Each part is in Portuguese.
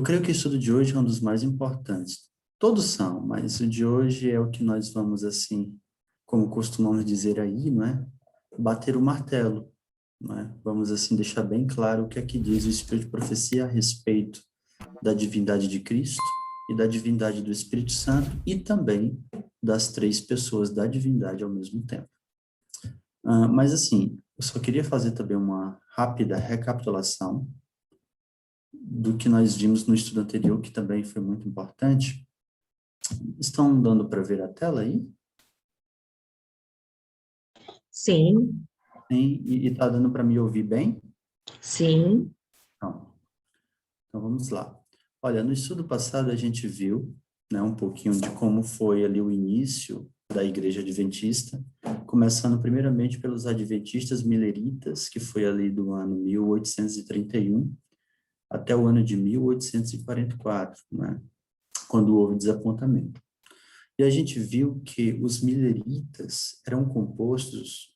creio que o estudo de hoje é um dos mais importantes. Todos são, mas o de hoje é o que nós vamos, assim, como costumamos dizer aí, não é? Bater o martelo, não é? Vamos, assim, deixar bem claro o que é que diz o Espírito de Profecia a respeito da divindade de Cristo e da divindade do Espírito Santo e também das três pessoas da divindade ao mesmo tempo. Mas, assim, eu só queria fazer também uma rápida recapitulação do que nós vimos no estudo anterior, que também foi muito importante. Estão dando para ver a tela aí? Sim, Sim, e está dando para me ouvir bem? sim, Não. Então vamos lá. Olha, no estudo passado a gente viu, né, um pouquinho de como foi ali o início da Igreja Adventista, começando primeiramente pelos Adventistas Mileritas, que foi ali do ano 1831 até o ano de 1844, né, quando houve desapontamento. E a gente viu que os mileritas eram compostos,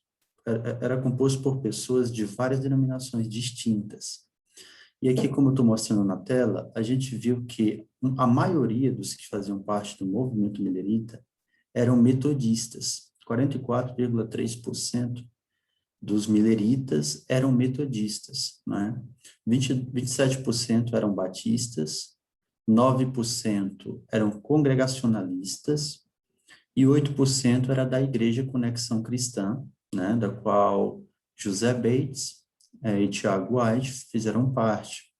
era composto por pessoas de várias denominações distintas. E aqui, como eu estou mostrando na tela, a gente viu que a maioria dos que faziam parte do movimento milerita eram metodistas. 44,3% dos mileritas eram metodistas, né? 27% eram batistas, 9% eram congregacionalistas, e 8% era da Igreja Conexão Cristã, né, da qual José Bates e Tiago White fizeram parte.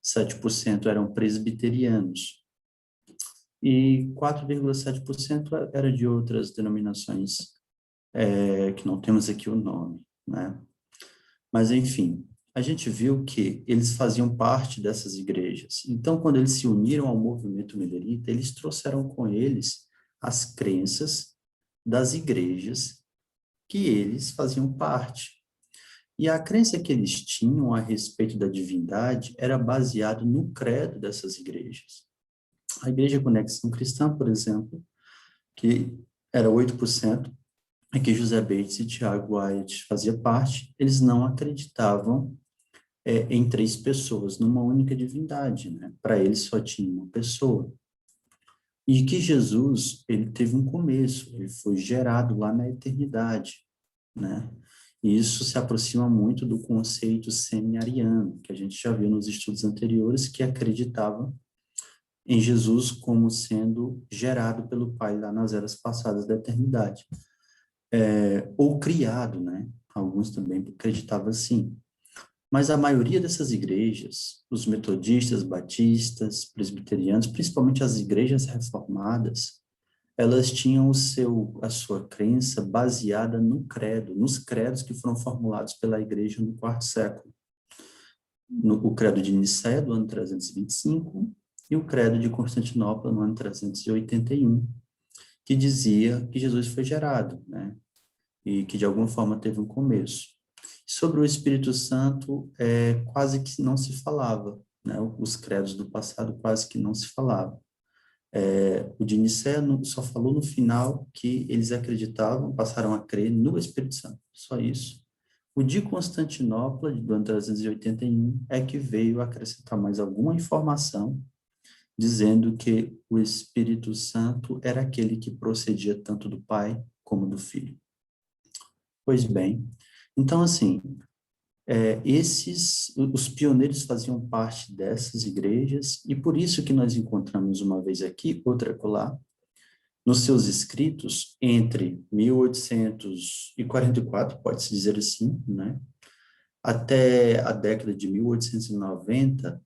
7% eram presbiterianos e 4,7% era de outras denominações, que não temos aqui o nome, né? Mas, enfim, a gente viu que eles faziam parte dessas igrejas. Então, quando eles se uniram ao movimento milerita, eles trouxeram com eles as crenças das igrejas que eles faziam parte. E a crença que eles tinham a respeito da divindade era baseado no credo dessas igrejas. A Igreja Conexão Cristã, por exemplo, que era 8%, e que José Bates e Tiago White fazia parte, eles não acreditavam em três pessoas, numa única divindade, né? Para eles só tinha uma pessoa. E que Jesus, ele teve um começo, ele foi gerado lá na eternidade, né? E isso se aproxima muito do conceito semi-ariano, que a gente já viu nos estudos anteriores, que acreditava em Jesus como sendo gerado pelo Pai lá nas eras passadas da eternidade. Ou criado, né? Alguns também acreditavam assim. Mas a maioria dessas igrejas, os metodistas, batistas, presbiterianos, principalmente as igrejas reformadas, elas tinham a sua crença baseada no credo, nos credos que foram formulados pela igreja no quarto século. O credo de Nicéia, do ano 325, e o credo de Constantinopla, no ano 381, que dizia que Jesus foi gerado, né? E que de alguma forma teve um começo. Sobre o Espírito Santo, quase que não se falava, né? Os credos do passado quase que não se falavam. O de Nicéia só falou no final que eles acreditavam, passaram a crer no Espírito Santo, só isso. O de Constantinopla, do ano 381, é que veio acrescentar mais alguma informação, dizendo que o Espírito Santo era aquele que procedia tanto do Pai como do Filho. Pois bem, então, assim, os pioneiros faziam parte dessas igrejas, e por isso que nós encontramos uma vez aqui, outra acolá, nos seus escritos, entre 1844, pode-se dizer assim, né, até a década de 1890,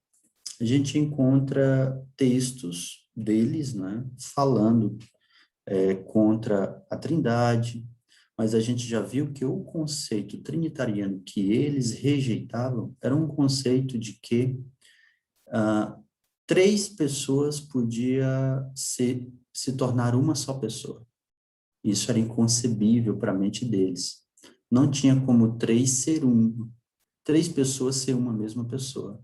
a gente encontra textos deles, né, falando contra a Trindade, mas a gente já viu que o conceito trinitariano que eles rejeitavam era um conceito de que três pessoas podia se tornar uma só pessoa. Isso era inconcebível para a mente deles. Não tinha como três pessoas ser uma mesma pessoa.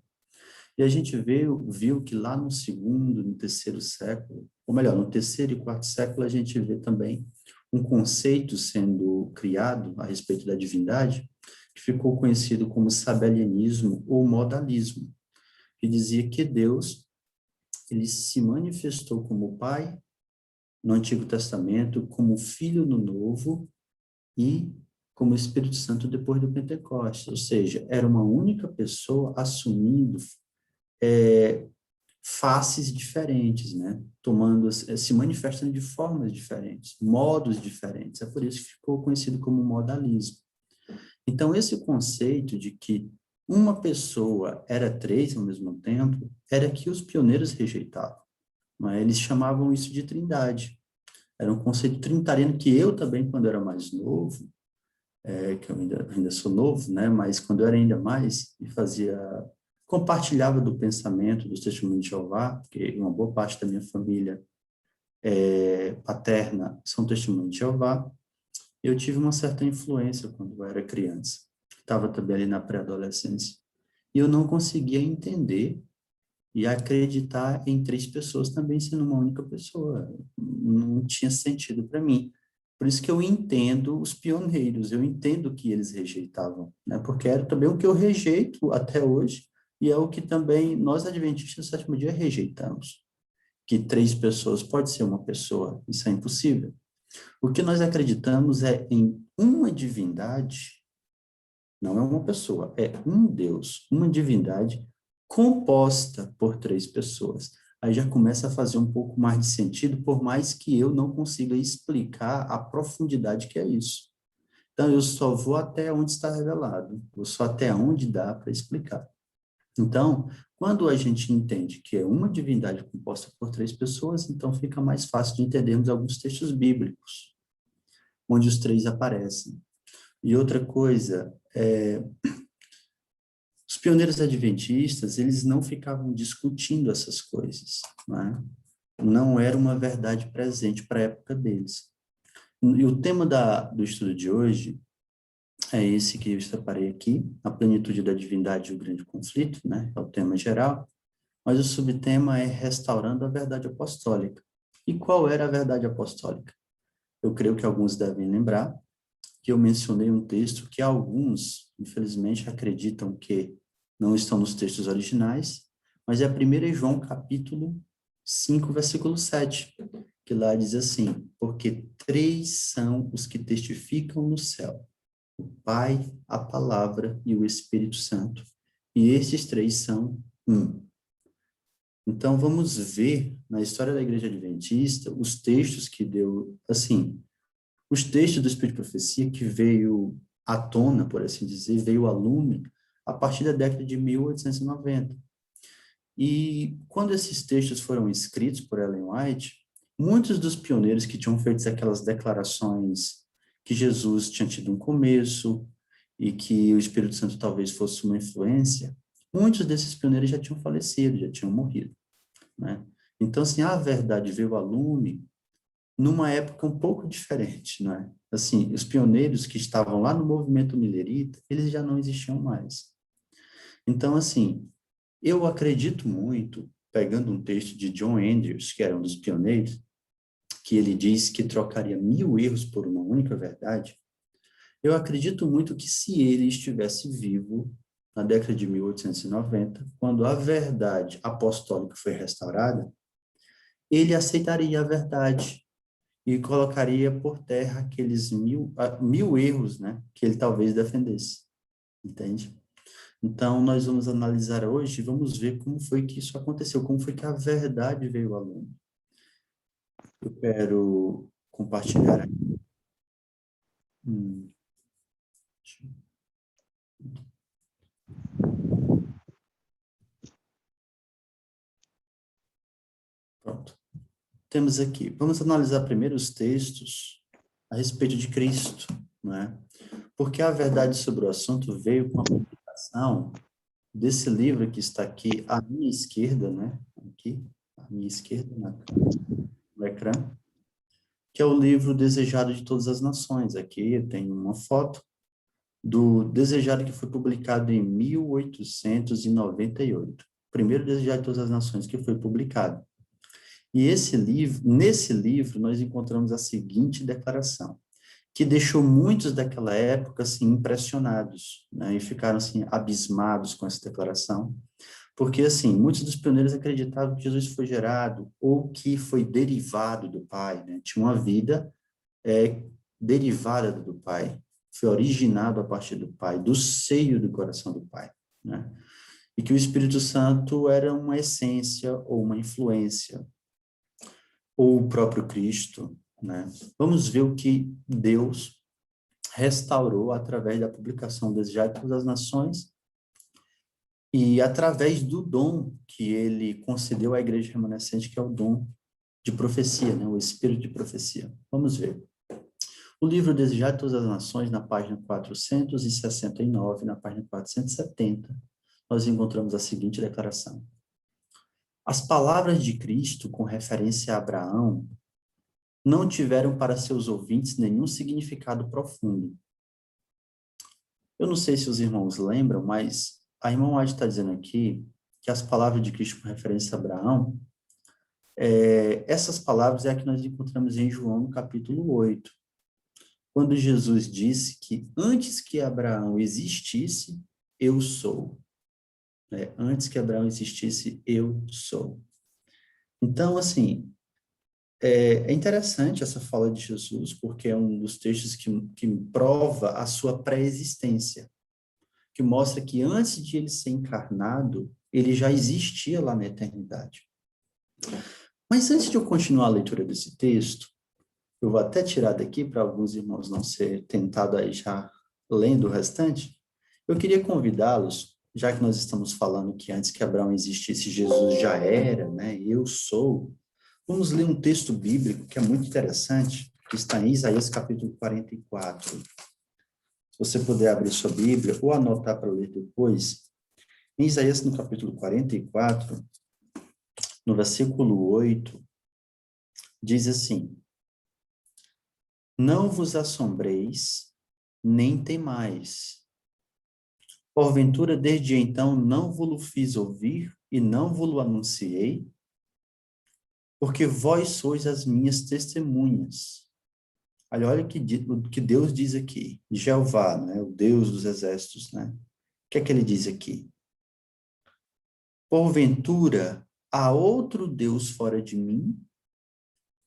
E a gente viu que lá no segundo, no terceiro século, ou melhor, no terceiro e quarto século, a gente vê também um conceito sendo criado a respeito da divindade, que ficou conhecido como sabelianismo ou modalismo, que dizia que Deus ele se manifestou como Pai no Antigo Testamento, como Filho no Novo e como Espírito Santo depois do Pentecostes. Ou seja, era uma única pessoa assumindo faces diferentes, né? Tomando, se manifestando de formas diferentes, modos diferentes. É por isso que ficou conhecido como modalismo. Então, esse conceito de que uma pessoa era três ao mesmo tempo, era que os pioneiros rejeitavam. Né? Eles chamavam isso de trindade. Era um conceito trinitariano que eu também, quando era mais novo, que eu ainda sou novo, né? Mas quando eu era ainda mais, e compartilhava do pensamento dos Testemunhos de Jeová, porque uma boa parte da minha família paterna são Testemunhos de Jeová, eu tive uma certa influência quando eu era criança. Estava também ali na pré-adolescência. E eu não conseguia entender e acreditar em três pessoas também sendo uma única pessoa. Não tinha sentido para mim. Por isso que eu entendo os pioneiros, eu entendo que eles rejeitavam, né? Porque era também o que eu rejeito até hoje, e é o que também nós, adventistas do sétimo dia, rejeitamos. Que três pessoas pode ser uma pessoa, isso é impossível. O que nós acreditamos é em uma divindade, não é uma pessoa, é um Deus, uma divindade composta por três pessoas. Aí já começa a fazer um pouco mais de sentido, por mais que eu não consiga explicar a profundidade que é isso. Então, eu só vou até onde está revelado, eu só até onde dá para explicar. Então, quando a gente entende que é uma divindade composta por três pessoas, então fica mais fácil de entendermos alguns textos bíblicos, onde os três aparecem. E outra coisa, os pioneiros adventistas, eles não ficavam discutindo essas coisas, né? Não era uma verdade presente para a época deles. E o tema do estudo de hoje é esse que eu separei aqui, a plenitude da divindade e o grande conflito, né? É o tema geral, mas o subtema é restaurando a verdade apostólica. E qual era a verdade apostólica? Eu creio que alguns devem lembrar que eu mencionei um texto que alguns, infelizmente, acreditam que não estão nos textos originais, mas é 1 João capítulo 5, versículo 7, que lá diz assim: porque três são os que testificam no céu, o Pai, a Palavra e o Espírito Santo, e esses três são um. Então, vamos ver na história da Igreja Adventista os textos que deu, assim, os textos do Espírito de Profecia que veio à tona, por assim dizer, veio a lume a partir da década de 1890. E quando esses textos foram escritos por Ellen White, muitos dos pioneiros que tinham feito aquelas declarações que Jesus tinha tido um começo e que o Espírito Santo talvez fosse uma influência, muitos desses pioneiros já tinham falecido, já tinham morrido, né? Então, assim, a verdade veio à lume numa época um pouco diferente, né? Assim, os pioneiros que estavam lá no movimento milerita, eles já não existiam mais. Então, assim, eu acredito muito, pegando um texto de John Andrews, que era um dos pioneiros, que ele diz que trocaria 1000 erros por uma única verdade. Eu acredito muito que se ele estivesse vivo na década de 1890, quando a verdade apostólica foi restaurada, ele aceitaria a verdade e colocaria por terra aqueles 1000 erros, né, que ele talvez defendesse, entende? Então, nós vamos analisar hoje, vamos ver como foi que isso aconteceu, como foi que a verdade veio à luz. Eu quero compartilhar aqui. Hum, Pronto. Temos aqui, vamos analisar primeiro os textos a respeito de Cristo, né? Porque a verdade sobre o assunto veio com a publicação desse livro que está aqui à minha esquerda, né? Aqui, à minha esquerda, no ecrã, que é o livro Desejado de Todas as Nações. Aqui tem uma foto do Desejado que foi publicado em 1898. O primeiro Desejado de Todas as Nações que foi publicado. E nesse livro, nós encontramos a seguinte declaração, que deixou muitos daquela época assim impressionados, né, e ficaram assim abismados com essa declaração, Porque, assim, muitos dos pioneiros acreditavam que Jesus foi gerado ou que foi derivado do Pai, né? Tinha uma vida é, derivada do Pai, foi originado a partir do Pai, do seio do coração do Pai, né? E que o Espírito Santo era uma essência ou uma influência, ou o próprio Cristo, né? Vamos ver o que Deus restaurou através da publicação das Játios das Nações e através do dom que ele concedeu à igreja remanescente, que é o dom de profecia, né? O espírito de profecia. Vamos ver. O livro Desejado de Todas as Nações, na página 469, na página 470, nós encontramos a seguinte declaração. As palavras de Cristo com referência a Abraão não tiveram para seus ouvintes nenhum significado profundo. Eu não sei se os irmãos lembram, mas a irmã White está dizendo aqui que as palavras de Cristo com referência a Abraão, essas palavras é a que nós encontramos em João, no capítulo 8, quando Jesus disse que antes que Abraão existisse, eu sou. Antes que Abraão existisse, eu sou. Então, assim, é interessante essa fala de Jesus, porque é um dos textos que prova a sua pré-existência, que mostra que antes de ele ser encarnado, ele já existia lá na eternidade. Mas antes de eu continuar a leitura desse texto, eu vou até tirar daqui para alguns irmãos não ser tentado aí já lendo o restante, eu queria convidá-los, já que nós estamos falando que antes que Abraão existisse, Jesus já era, né? Eu sou. Vamos ler um texto bíblico que é muito interessante, que está em Isaías capítulo 44. Se você puder abrir sua Bíblia ou anotar para ler depois, em Isaías no capítulo 44, no versículo 8, diz assim: Não vos assombreis, nem temais. Porventura, desde então, não vos-lo fiz ouvir e não vos-lo anunciei, porque vós sois as minhas testemunhas. Olha o que Deus diz aqui. Jeová, né? O Deus dos exércitos, né? O que é que ele diz aqui? Porventura, há outro Deus fora de mim?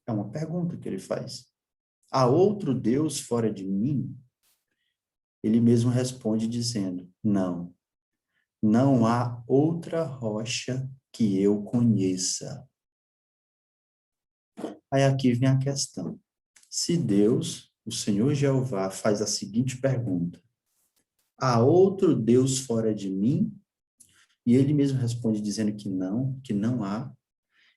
É uma pergunta que ele faz. Há outro Deus fora de mim? Ele mesmo responde dizendo, não, não há outra rocha que eu conheça. Aí aqui vem a questão. Se Deus, o Senhor Jeová, faz a seguinte pergunta, há outro Deus fora de mim? E ele mesmo responde dizendo que não há.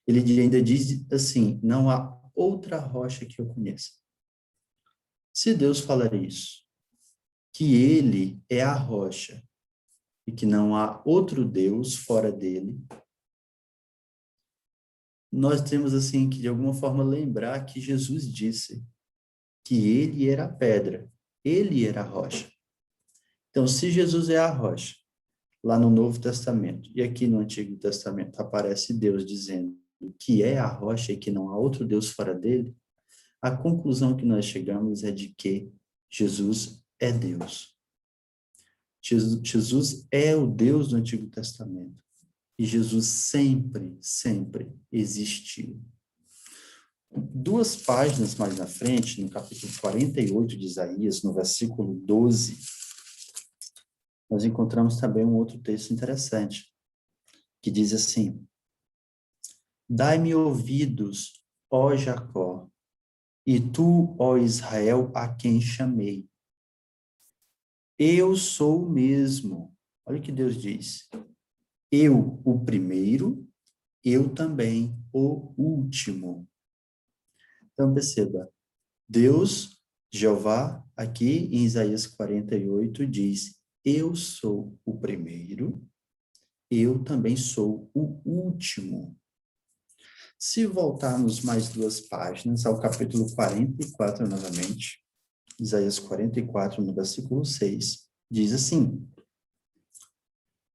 Ele ainda diz assim, não há outra rocha que eu conheça. Se Deus falar isso, que ele é a rocha e que não há outro Deus fora dele, nós temos assim que de alguma forma lembrar que Jesus disse que ele era a pedra, ele era a rocha. Então, se Jesus é a rocha, lá no Novo Testamento e aqui no Antigo Testamento aparece Deus dizendo que é a rocha e que não há outro Deus fora dele, a conclusão que nós chegamos é de que Jesus é Deus. Jesus é o Deus do Antigo Testamento. E Jesus sempre, sempre existiu. 2 páginas mais na frente, no capítulo 48 de Isaías, no versículo 12, nós encontramos também um outro texto interessante, que diz assim: Dai-me ouvidos, ó Jacó, e tu, ó Israel, a quem chamei. Eu sou o mesmo. Olha o que Deus diz. Eu, o primeiro, eu também, o último. Então, perceba, Deus, Jeová, aqui em Isaías 48, diz, eu sou o primeiro, eu também sou o último. Se voltarmos mais 2 páginas, ao capítulo 44 novamente, Isaías 44, no versículo 6, diz assim,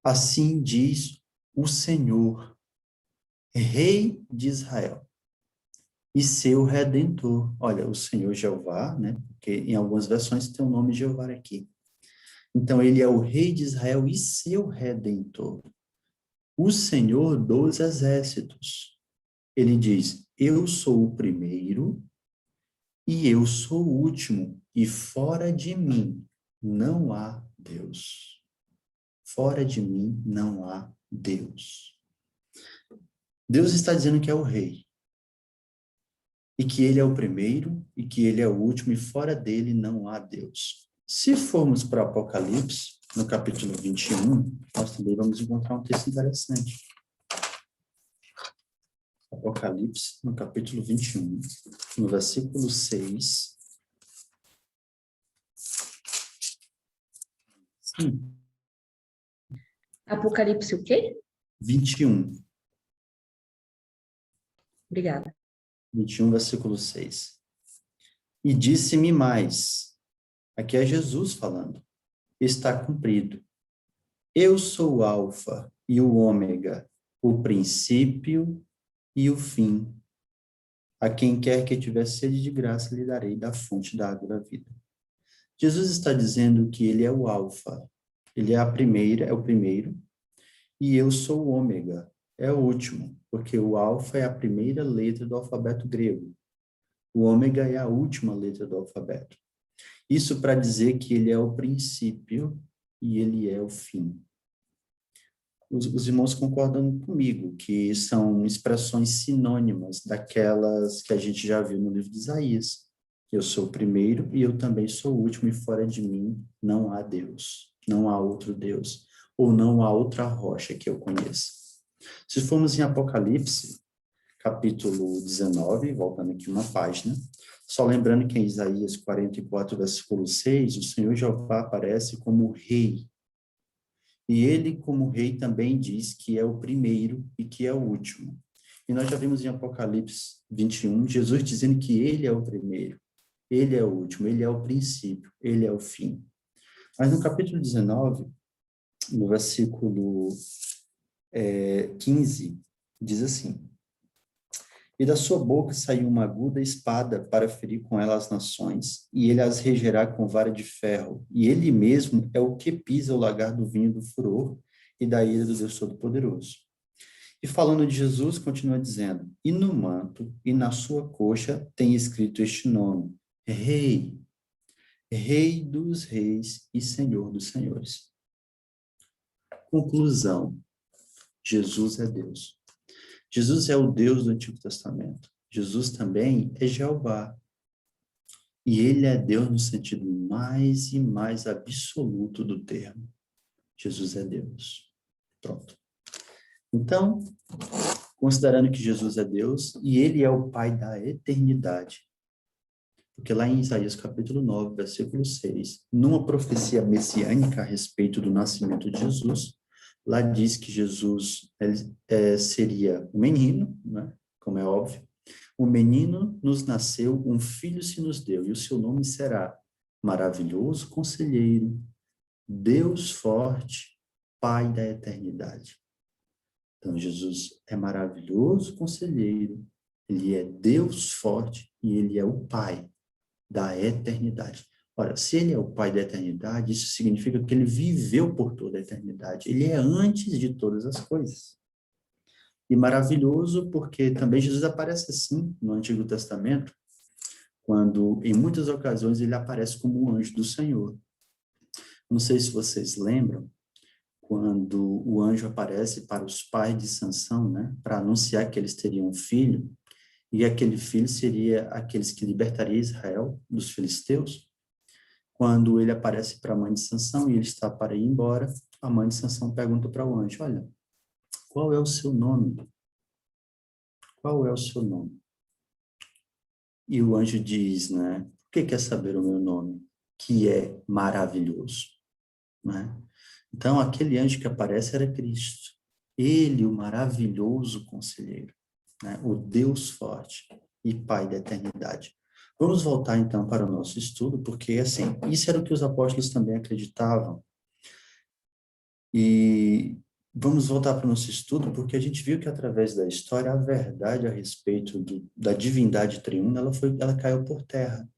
assim diz o Senhor, Rei de Israel, e seu Redentor. Olha, o Senhor Jeová, né? Porque em algumas versões tem o nome Jeová aqui. Então, ele é o Rei de Israel e seu Redentor. o Senhor dos Exércitos. Ele diz, eu sou o primeiro e eu sou o último, e fora de mim não há Deus. Fora de mim não há Deus. Deus está dizendo que é o rei, e que ele é o primeiro, e que ele é o último, e fora dele não há Deus. Se formos para Apocalipse, no capítulo 21, nós também vamos encontrar um texto interessante. Apocalipse, no capítulo 21, no versículo 6. Sim, Apocalipse o quê? 21. Obrigada. 21, versículo 6. E disse-me mais, aqui é Jesus falando, está cumprido. Eu sou o Alfa e o Ômega, o princípio e o fim. A quem quer que tiver sede de graça, lhe darei da fonte da água da vida. Jesus está dizendo que ele é o Alfa, ele é a primeira, é o primeiro, e eu sou o Ômega, é o último, porque o Alfa é a primeira letra do alfabeto grego. O ômega é a última letra do alfabeto. Isso para dizer que ele é o princípio e ele é o fim. Os irmãos concordam comigo que são expressões sinônimas daquelas que a gente já viu no livro de Isaías. Eu sou o primeiro e eu também sou o último, e fora de mim não há Deus, não há outro Deus, ou não há outra rocha que eu conheça. Se formos em Apocalipse, capítulo 19, voltando aqui uma página, só lembrando que em Isaías 44, versículo 6, o Senhor Jeová aparece como rei. E ele, como rei, também diz que é o primeiro e que é o último. E nós já vimos em Apocalipse 21, Jesus dizendo que ele é o primeiro, ele é o último, ele é o princípio, ele é o fim. Mas no capítulo 19, no versículo 15, diz assim: E da sua boca saiu uma aguda espada para ferir com ela as nações, e ele as regerá com vara de ferro, e ele mesmo é o que pisa o lagar do vinho do furor e da ira do Deus Todo-Poderoso. E falando de Jesus, continua dizendo, e no manto e na sua coxa tem escrito este nome, Rei, Rei dos reis e Senhor dos senhores. Conclusão, Jesus é Deus. Jesus é o Deus do Antigo Testamento. Jesus também é Jeová. E ele é Deus no sentido mais e mais absoluto do termo. Jesus é Deus. Pronto. Então, considerando que Jesus é Deus e ele é o Pai da eternidade, porque lá em Isaías capítulo 9, versículo 6, numa profecia messiânica a respeito do nascimento de Jesus, lá diz que Jesus seria um menino, né? Como é óbvio. Um menino nos nasceu, um filho se nos deu, e o seu nome será Maravilhoso Conselheiro, Deus Forte, Pai da Eternidade. Então, Jesus é maravilhoso conselheiro, ele é Deus forte e ele é o Pai da eternidade. Ora, se ele é o Pai da eternidade, isso significa que ele viveu por toda a eternidade. Ele é antes de todas as coisas. E maravilhoso porque também Jesus aparece assim no Antigo Testamento, quando em muitas ocasiões ele aparece como um anjo do Senhor. Não sei se vocês lembram, quando o anjo aparece para os pais de Sansão, né, para anunciar que eles teriam um filho, e aquele filho seria aqueles que libertaria Israel dos filisteus. Quando ele aparece para a mãe de Sansão e ele está para ir embora, a mãe de Sansão pergunta para o anjo, olha, qual é o seu nome? Qual é o seu nome? E o anjo diz, né, por que quer saber o meu nome? Que é maravilhoso, né? Então, aquele anjo que aparece era Cristo. Ele, o maravilhoso conselheiro, né? O Deus forte e Pai da eternidade. Vamos voltar, então, para o nosso estudo, porque, assim, isso era o que os apóstolos também acreditavam. E vamos voltar para o nosso estudo, porque a gente viu que, através da história, a verdade a respeito da divindade triuna, ela caiu por terra.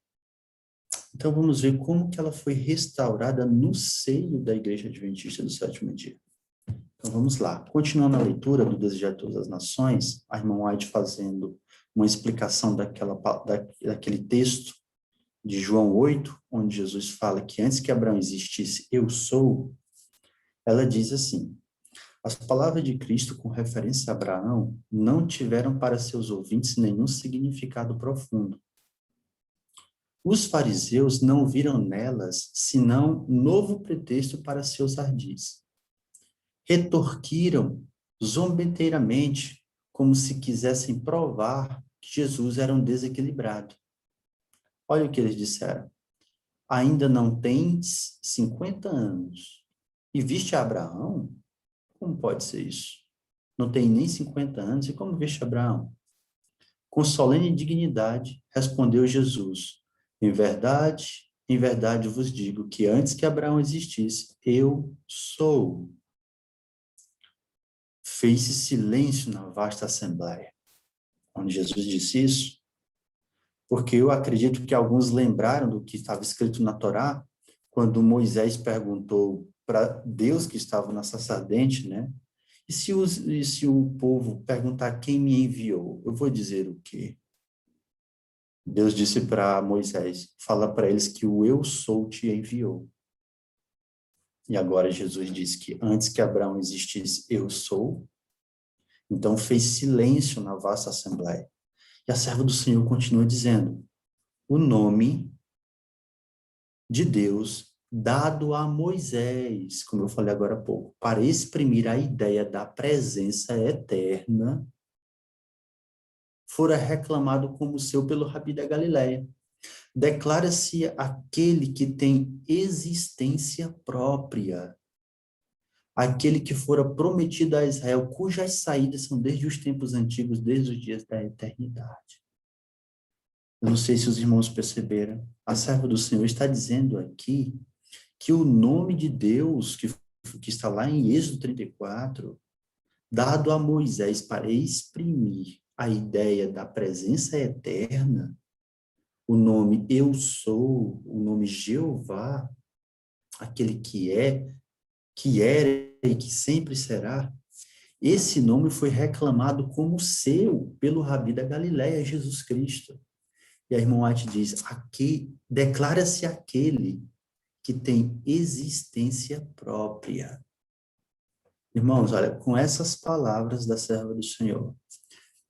Então, vamos ver como que ela foi restaurada no seio da Igreja Adventista do Sétimo Dia. Então, vamos lá. Continuando a leitura do Desejar de Todas as Nações, a irmã White fazendo uma explicação daquele texto de João 8, onde Jesus fala que antes que Abraão existisse, eu sou, ela diz assim: as palavras de Cristo com referência a Abraão não tiveram para seus ouvintes nenhum significado profundo. Os fariseus não viram nelas senão novo pretexto para seus ardis. Retorquiram zombeteiramente, como se quisessem provar que Jesus era um desequilibrado. Olha o que eles disseram. Ainda não tens 50 anos e viste Abraão? Como pode ser isso? Não tem nem 50 anos, e como viste Abraão? Com solene dignidade, respondeu Jesus: em verdade vos digo que antes que Abraão existisse, eu sou. Fez-se silêncio na vasta assembleia. Quando Jesus disse isso, porque eu acredito que alguns lembraram do que estava escrito na Torá, quando Moisés perguntou para Deus que estava na sacerdente, né? E se o povo perguntar quem me enviou, eu vou dizer o quê? Deus disse para Moisés, fala para eles que o eu sou te enviou. E agora Jesus diz que antes que Abraão existisse, eu sou. Então fez silêncio na vasta assembleia. E a serva do Senhor continua dizendo, o nome de Deus dado a Moisés, como eu falei agora há pouco, para exprimir a ideia da presença eterna, fora reclamado como seu pelo Rabi da Galileia. Declara-se aquele que tem existência própria, aquele que fora prometido a Israel, cujas saídas são desde os tempos antigos, desde os dias da eternidade. Eu não sei se os irmãos perceberam, a serva do Senhor está dizendo aqui que o nome de Deus, que está lá em Êxodo 34, dado a Moisés para exprimir a ideia da presença eterna, o nome eu sou, o nome Jeová, aquele que era e que sempre será, esse nome foi reclamado como seu pelo Rabi da Galileia, Jesus Cristo. E a irmã White diz, aqui declara-se aquele que tem existência própria. Irmãos, olha, com essas palavras da serva do Senhor,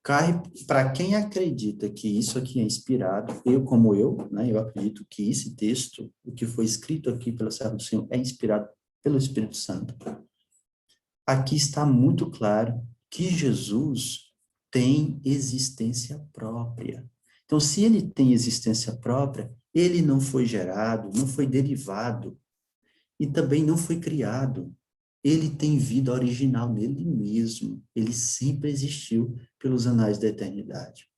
cai para quem acredita que isso aqui é inspirado, né, eu acredito que esse texto, o que foi escrito aqui pela serva do Senhor, é inspirado pelo Espírito Santo. Aqui está muito claro que Jesus tem existência própria. Então, se ele tem existência própria, ele não foi gerado, não foi derivado e também não foi criado. Ele tem vida original nele mesmo. Ele sempre existiu pelos anais da eternidade.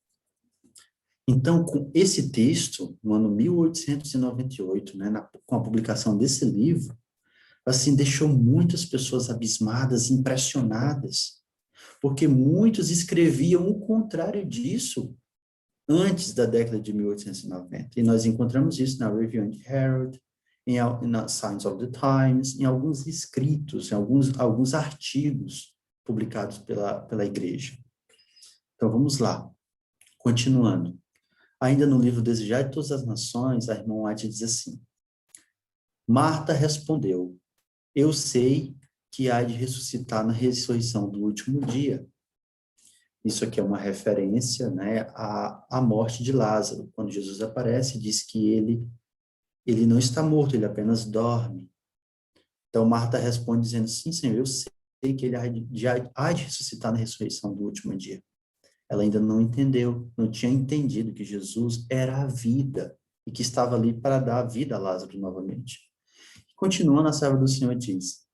Então, com esse texto, no ano 1898, né, com a publicação desse livro, assim, deixou muitas pessoas abismadas, impressionadas, porque muitos escreviam o contrário disso antes da década de 1890. E nós encontramos isso na Review and Herald, na Signs of the Times, em alguns escritos, em alguns artigos publicados pela igreja. Então, vamos lá. Continuando. Ainda no livro Desejar de Todas as Nações, a irmã White diz assim, Marta respondeu, eu sei que há de ressuscitar na ressurreição do último dia. Isso aqui é uma referência, né, à morte de Lázaro. Quando Jesus aparece, diz que ele não está morto, ele apenas dorme. Então, Marta responde dizendo, sim, Senhor, eu sei que ele há de ressuscitar na ressurreição do último dia. Ela ainda não entendeu, não tinha entendido que Jesus era a vida e que estava ali para dar a vida a Lázaro novamente. Continuando, a serva do Senhor diz,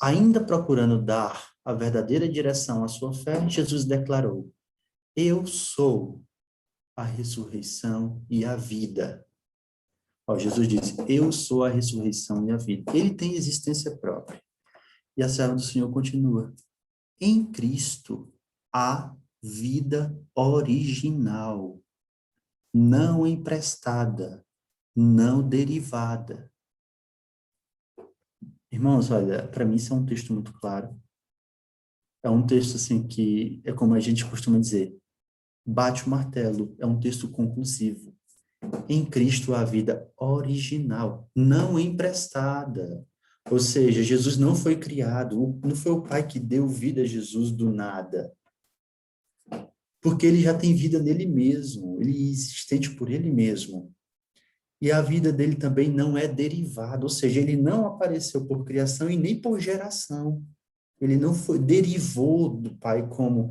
ainda procurando dar a verdadeira direção à sua fé, Jesus declarou, eu sou a ressurreição e a vida. Ó, Jesus diz, eu sou a ressurreição e a vida. Ele tem existência própria. E a serva do Senhor continua, em Cristo há vida original, não emprestada, não derivada. Irmãos, olha, para mim isso é um texto muito claro. É um texto assim que é como a gente costuma dizer, bate o martelo, é um texto conclusivo. Em Cristo a vida original, não emprestada. Ou seja, Jesus não foi criado, não foi o Pai que deu vida a Jesus do nada. Porque ele já tem vida nele mesmo, ele é existente por ele mesmo. E a vida dele também não é derivada, ou seja, ele não apareceu por criação e nem por geração. Ele não foi, derivou do Pai como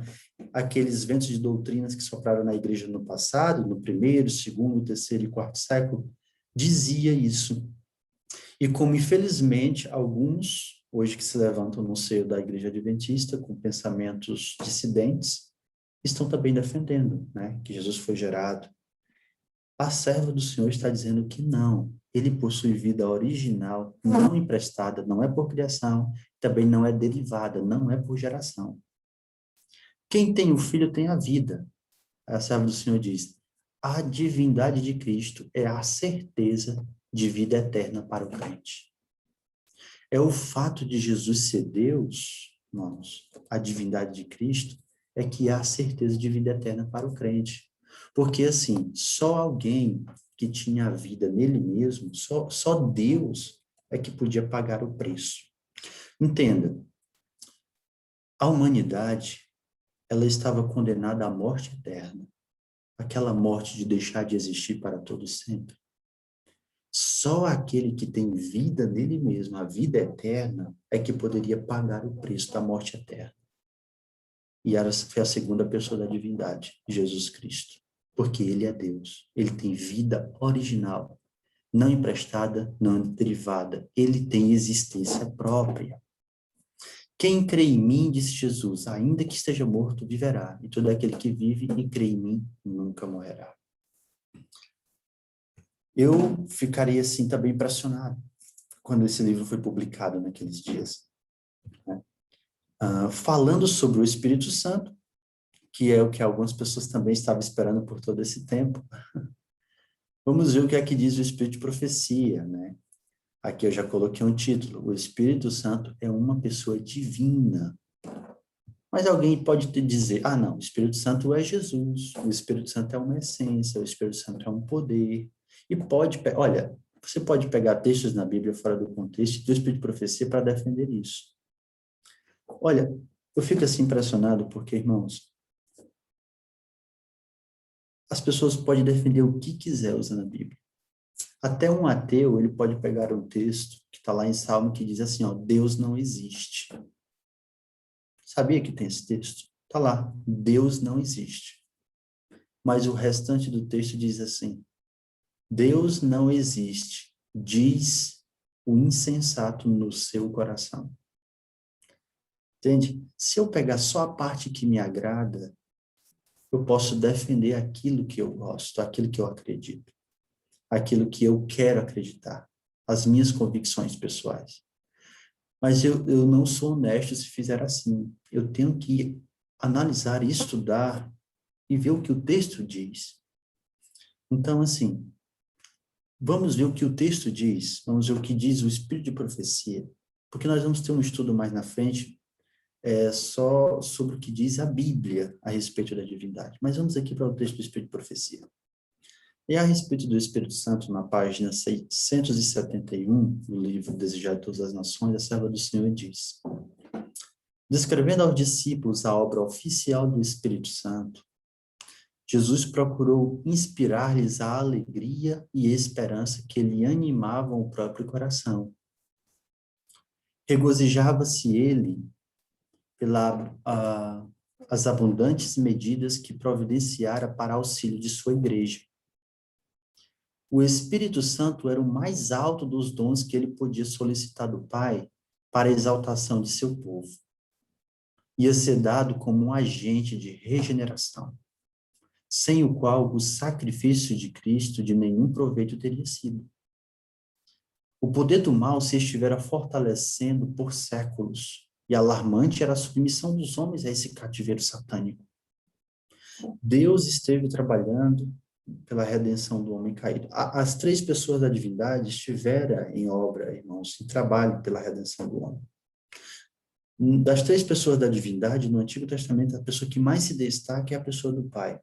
aqueles ventos de doutrinas que sopraram na igreja no passado, no primeiro, segundo, terceiro e quarto século, dizia isso. E como, infelizmente, alguns, hoje que se levantam no seio da igreja adventista, com pensamentos dissidentes, estão também defendendo, né, que Jesus foi gerado. A serva do Senhor está dizendo que não. Ele possui vida original, não emprestada, não é por criação, também não é derivada, não é por geração. Quem tem o Filho tem a vida. A serva do Senhor diz: a divindade de Cristo é a certeza de vida eterna para o crente. É o fato de Jesus ser Deus, irmãos, a divindade de Cristo, é que há a certeza de vida eterna para o crente. Porque, assim, só alguém que tinha a vida nele mesmo, só Deus é que podia pagar o preço. Entenda, a humanidade, ela estava condenada à morte eterna. Aquela morte de deixar de existir para todo sempre. Só aquele que tem vida nele mesmo, a vida eterna, é que poderia pagar o preço da morte eterna. E foi a segunda pessoa da divindade, Jesus Cristo. Porque ele é Deus. Ele tem vida original, não emprestada, não derivada. Ele tem existência própria. Quem crê em mim, disse Jesus, ainda que esteja morto, viverá. E todo aquele que vive e crê em mim, nunca morrerá. Eu ficaria, assim, também impressionado quando esse livro foi publicado naqueles dias, né? Falando sobre o Espírito Santo, que é o que algumas pessoas também estavam esperando por todo esse tempo. Vamos ver o que é que diz o Espírito de Profecia, né? Aqui eu já coloquei um título, o Espírito Santo é uma pessoa divina. Mas alguém pode te dizer, não, o Espírito Santo é Jesus, o Espírito Santo é uma essência, o Espírito Santo é um poder. E olha, você pode pegar textos na Bíblia fora do contexto do Espírito de Profecia para defender isso. Olha, eu fico assim impressionado porque, irmãos, as pessoas podem defender o que quiser usando a Bíblia. Até um ateu, ele pode pegar um texto que está lá em Salmo que diz assim, Deus não existe. Sabia que tem esse texto? Está lá, Deus não existe. Mas o restante do texto diz assim, Deus não existe, diz o insensato no seu coração. Entende? Se eu pegar só a parte que me agrada, eu posso defender aquilo que eu gosto, aquilo que eu acredito, aquilo que eu quero acreditar, as minhas convicções pessoais. Mas eu não sou honesto se fizer assim. Eu tenho que analisar e estudar e ver o que o texto diz. Então, assim, vamos ver o que o texto diz, vamos ver o que diz o Espírito de Profecia, porque nós vamos ter um estudo mais na frente só sobre o que diz a Bíblia a respeito da divindade. Mas vamos aqui para o texto do Espírito de Profecia. E a respeito do Espírito Santo, na página 671, do livro Desejado de Todas as Nações, a serva do Senhor diz: descrevendo aos discípulos a obra oficial do Espírito Santo, Jesus procurou inspirar-lhes a alegria e esperança que lhe animavam o próprio coração. Regozijava-se ele as abundantes medidas que providenciara para auxílio de sua igreja. O Espírito Santo era o mais alto dos dons que ele podia solicitar do Pai para a exaltação de seu povo. Ia ser dado como um agente de regeneração, sem o qual o sacrifício de Cristo de nenhum proveito teria sido. O poder do mal se estivera fortalecendo por séculos, e alarmante era a submissão dos homens a esse cativeiro satânico. Deus esteve trabalhando pela redenção do homem caído. As três pessoas da divindade estiveram em obra, irmãos, em trabalho pela redenção do homem. Das três pessoas da divindade, no Antigo Testamento, a pessoa que mais se destaca é a pessoa do Pai.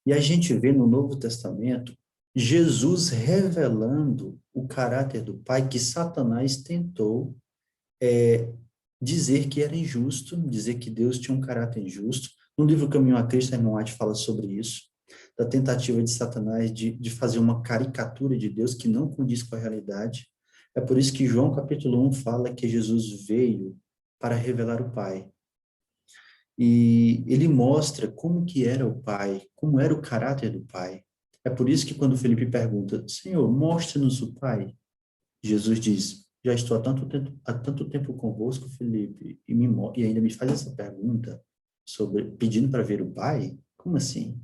E a gente vê no Novo Testamento Jesus revelando o caráter do Pai que Satanás tentou dizer que era injusto, dizer que Deus tinha um caráter injusto. No livro Caminho a Cristo, a irmã White fala sobre isso, da tentativa de Satanás de fazer uma caricatura de Deus que não condiz com a realidade. É por isso que João capítulo 1 fala que Jesus veio para revelar o Pai. E ele mostra como que era o Pai, como era o caráter do Pai. É por isso que quando Felipe pergunta, Senhor, mostra-nos o Pai, Jesus diz, já estou há tanto tempo convosco, Felipe, e ainda me faz essa pergunta pedindo para ver o Pai? Como assim?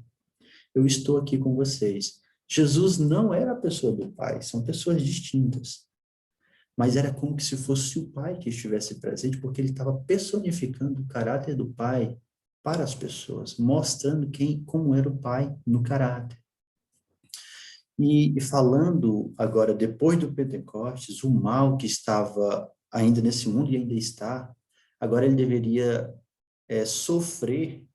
Eu estou aqui com vocês. Jesus não era a pessoa do Pai, são pessoas distintas. Mas era como se fosse o Pai que estivesse presente, porque ele estava personificando o caráter do Pai para as pessoas, mostrando como era o Pai no caráter. E falando agora, depois do Pentecostes, o mal que estava ainda nesse mundo e ainda está, agora ele deveria sofrer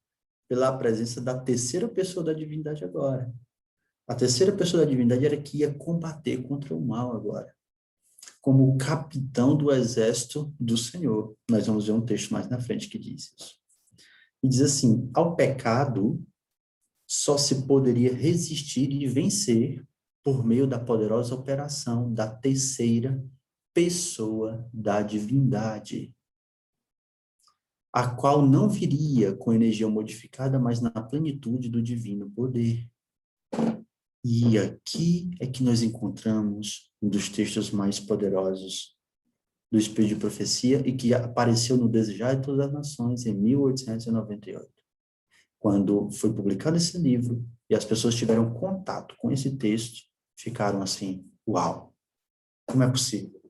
pela presença da terceira pessoa da divindade agora. A terceira pessoa da divindade era que ia combater contra o mal agora, como o capitão do exército do Senhor. Nós vamos ver um texto mais na frente que diz isso. E diz assim, ao pecado só se poderia resistir e vencer por meio da poderosa operação da terceira pessoa da divindade, a qual não viria com energia modificada, mas na plenitude do divino poder. E aqui é que nós encontramos um dos textos mais poderosos do Espírito de Profecia e que apareceu no Desejar de Todas as Nações em 1898. Quando foi publicado esse livro e as pessoas tiveram contato com esse texto, ficaram assim, uau, como é possível?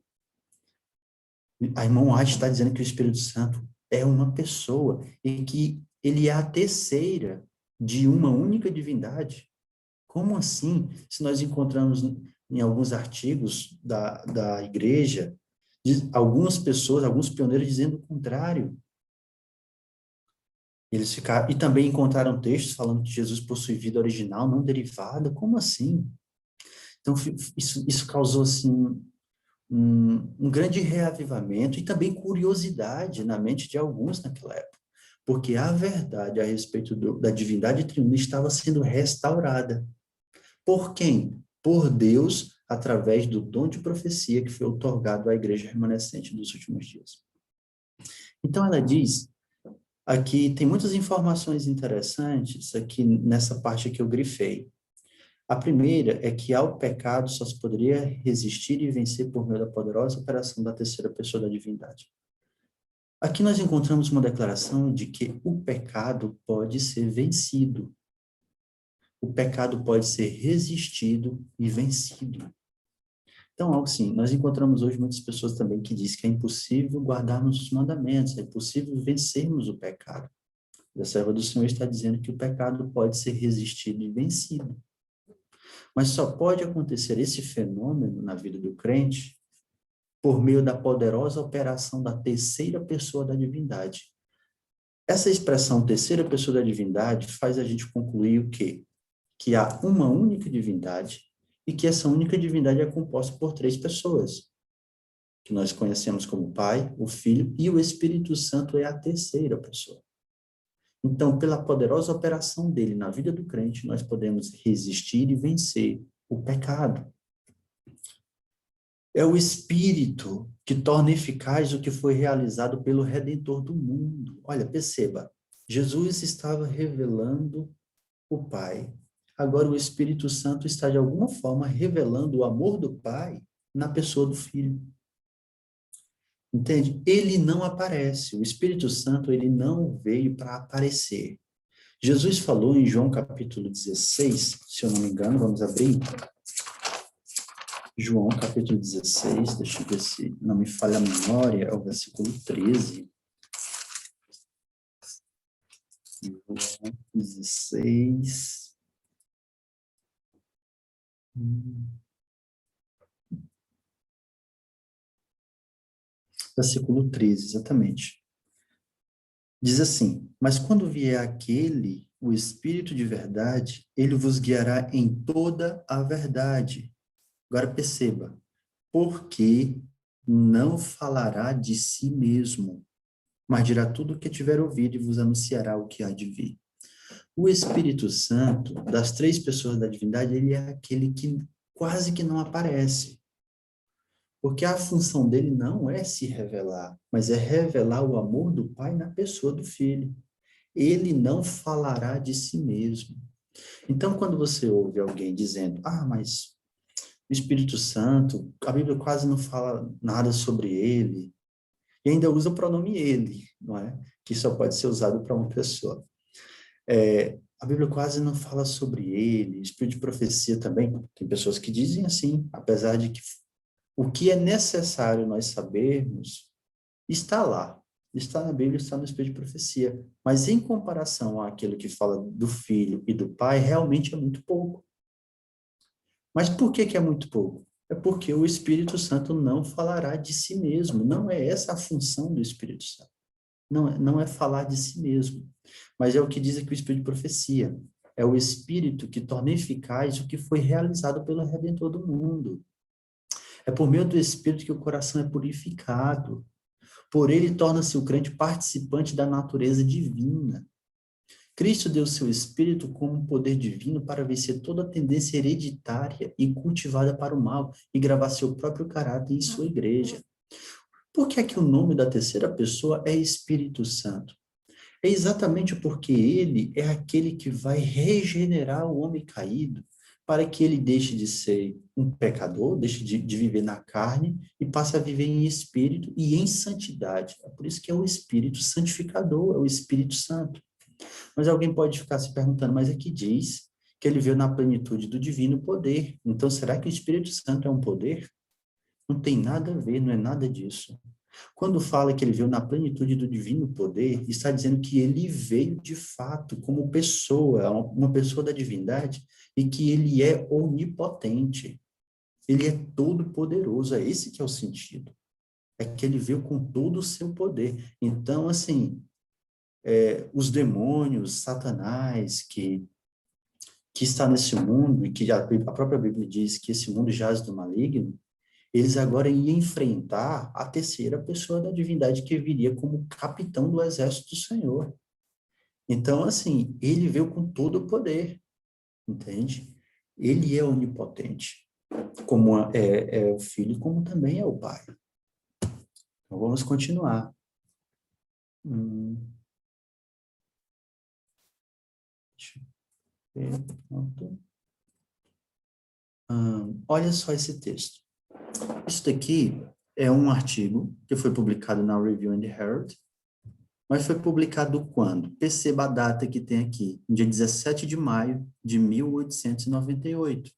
A irmã White está dizendo que o Espírito Santo é uma pessoa e que ele é a terceira de uma única divindade. Como assim? Se nós encontramos em alguns artigos da igreja, algumas pessoas, alguns pioneiros dizendo o contrário. Eles ficaram, e também encontraram textos falando que Jesus possui vida original, não derivada. Como assim? Então, isso causou, assim, um grande reavivamento e também curiosidade na mente de alguns naquela época. Porque a verdade a respeito da divindade triuna estava sendo restaurada. Por quem? Por Deus, através do dom de profecia que foi otorgado à igreja remanescente dos últimos dias. Então, ela diz, aqui tem muitas informações interessantes, aqui nessa parte que eu grifei. A primeira é que ao pecado só se poderia resistir e vencer por meio da poderosa operação da terceira pessoa da divindade. Aqui nós encontramos uma declaração de que o pecado pode ser vencido. O pecado pode ser resistido e vencido. Então, assim, nós encontramos hoje muitas pessoas também que dizem que é impossível guardarmos os mandamentos, é impossível vencermos o pecado. A serva do Senhor está dizendo que o pecado pode ser resistido e vencido. Mas só pode acontecer esse fenômeno na vida do crente por meio da poderosa operação da terceira pessoa da divindade. Essa expressão terceira pessoa da divindade faz a gente concluir o quê? Que há uma única divindade e que essa única divindade é composta por três pessoas, que nós conhecemos como Pai, o Filho e o Espírito Santo é a terceira pessoa. Então, pela poderosa operação dele na vida do crente, nós podemos resistir e vencer o pecado. É o Espírito que torna eficaz o que foi realizado pelo Redentor do mundo. Olha, perceba, Jesus estava revelando o Pai. Agora o Espírito Santo está, de alguma forma, revelando o amor do Pai na pessoa do Filho. Entende? Ele não aparece. O Espírito Santo, ele não veio para aparecer. Jesus falou em João capítulo 16, se eu não me engano, vamos abrir. João capítulo 16, deixa eu ver se não me falha a memória, é o versículo 13. João 16. versículo 13, exatamente. Diz assim: mas quando vier aquele, o Espírito de verdade, ele vos guiará em toda a verdade. Agora perceba, porque não falará de si mesmo, mas dirá tudo o que tiver ouvido e vos anunciará o que há de vir. O Espírito Santo, das três pessoas da divindade, ele é aquele que quase que não aparece. Porque a função dele não é se revelar, mas é revelar o amor do Pai na pessoa do Filho. Ele não falará de si mesmo. Então, quando você ouve alguém dizendo, mas o Espírito Santo, a Bíblia quase não fala nada sobre ele, e ainda usa o pronome ele, não é? Que só pode ser usado para uma pessoa. A Bíblia quase não fala sobre ele, espírito de profecia também. Tem pessoas que dizem assim, apesar de que o que é necessário nós sabermos está lá. Está na Bíblia, está no espírito de profecia. Mas em comparação àquilo que fala do filho e do pai, realmente é muito pouco. Mas por que que é muito pouco? É porque o Espírito Santo não falará de si mesmo. Não é essa a função do Espírito Santo. Não é falar de si mesmo. Mas é o que diz aqui o Espírito de profecia. É o Espírito que torna eficaz o que foi realizado pelo Redentor do mundo. É por meio do Espírito que o coração é purificado. Por ele torna-se o crente participante da natureza divina. Cristo deu seu Espírito como poder divino para vencer toda tendência hereditária e cultivada para o mal e gravar seu próprio caráter em sua igreja. Por que é que o nome da terceira pessoa é Espírito Santo? É exatamente porque ele é aquele que vai regenerar o homem caído para que ele deixe de ser um pecador, deixe de viver na carne e passe a viver em espírito e em santidade. É por isso que é o Espírito santificador, é o Espírito Santo. Mas alguém pode ficar se perguntando, mas aqui diz que ele veio na plenitude do divino poder. Então, será que o Espírito Santo é um poder? Não tem nada a ver, não é nada disso. Quando fala que ele veio na plenitude do divino poder, está dizendo que ele veio de fato como pessoa, uma pessoa da divindade, e que ele é onipotente. Ele é todo poderoso, é esse que é o sentido. É que ele veio com todo o seu poder. Então, assim, os demônios, Satanás, que está nesse mundo, e que a própria Bíblia diz que esse mundo jaz do maligno, eles agora iam enfrentar a terceira pessoa da divindade que viria como capitão do exército do Senhor. Então, assim, ele veio com todo o poder, entende? Ele é onipotente, como é o filho, como também é o pai. Então, vamos continuar. Deixa eu ver, pronto. Olha só esse texto. Isso daqui é um artigo que foi publicado na Review and Herald, mas foi publicado quando? Perceba a data que tem aqui, no dia 17 de maio de 1898.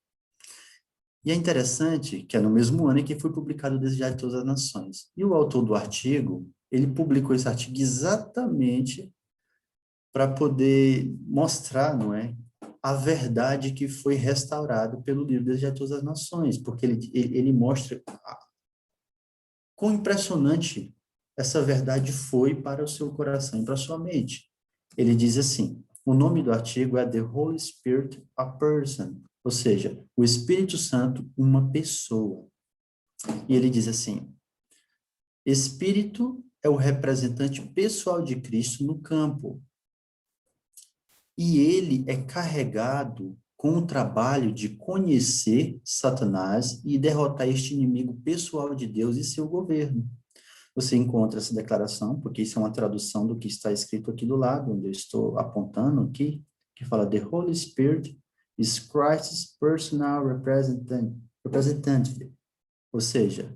E é interessante que é no mesmo ano em que foi publicado o Desejado de Todas as Nações. E o autor do artigo, ele publicou esse artigo exatamente para poder mostrar, não é, a verdade que foi restaurada pelo livro Desejado de Todas as Nações, porque ele mostra quão impressionante essa verdade foi para o seu coração e para a sua mente. Ele diz assim, o nome do artigo é The Holy Spirit, a Person, ou seja, o Espírito Santo, uma pessoa. E ele diz assim, Espírito é o representante pessoal de Cristo no campo. E ele é carregado com o trabalho de conhecer Satanás e derrotar este inimigo pessoal de Deus e seu governo. Você encontra essa declaração, porque isso é uma tradução do que está escrito aqui do lado, onde eu estou apontando aqui, que fala: The Holy Spirit is Christ's personal representative. Ou seja,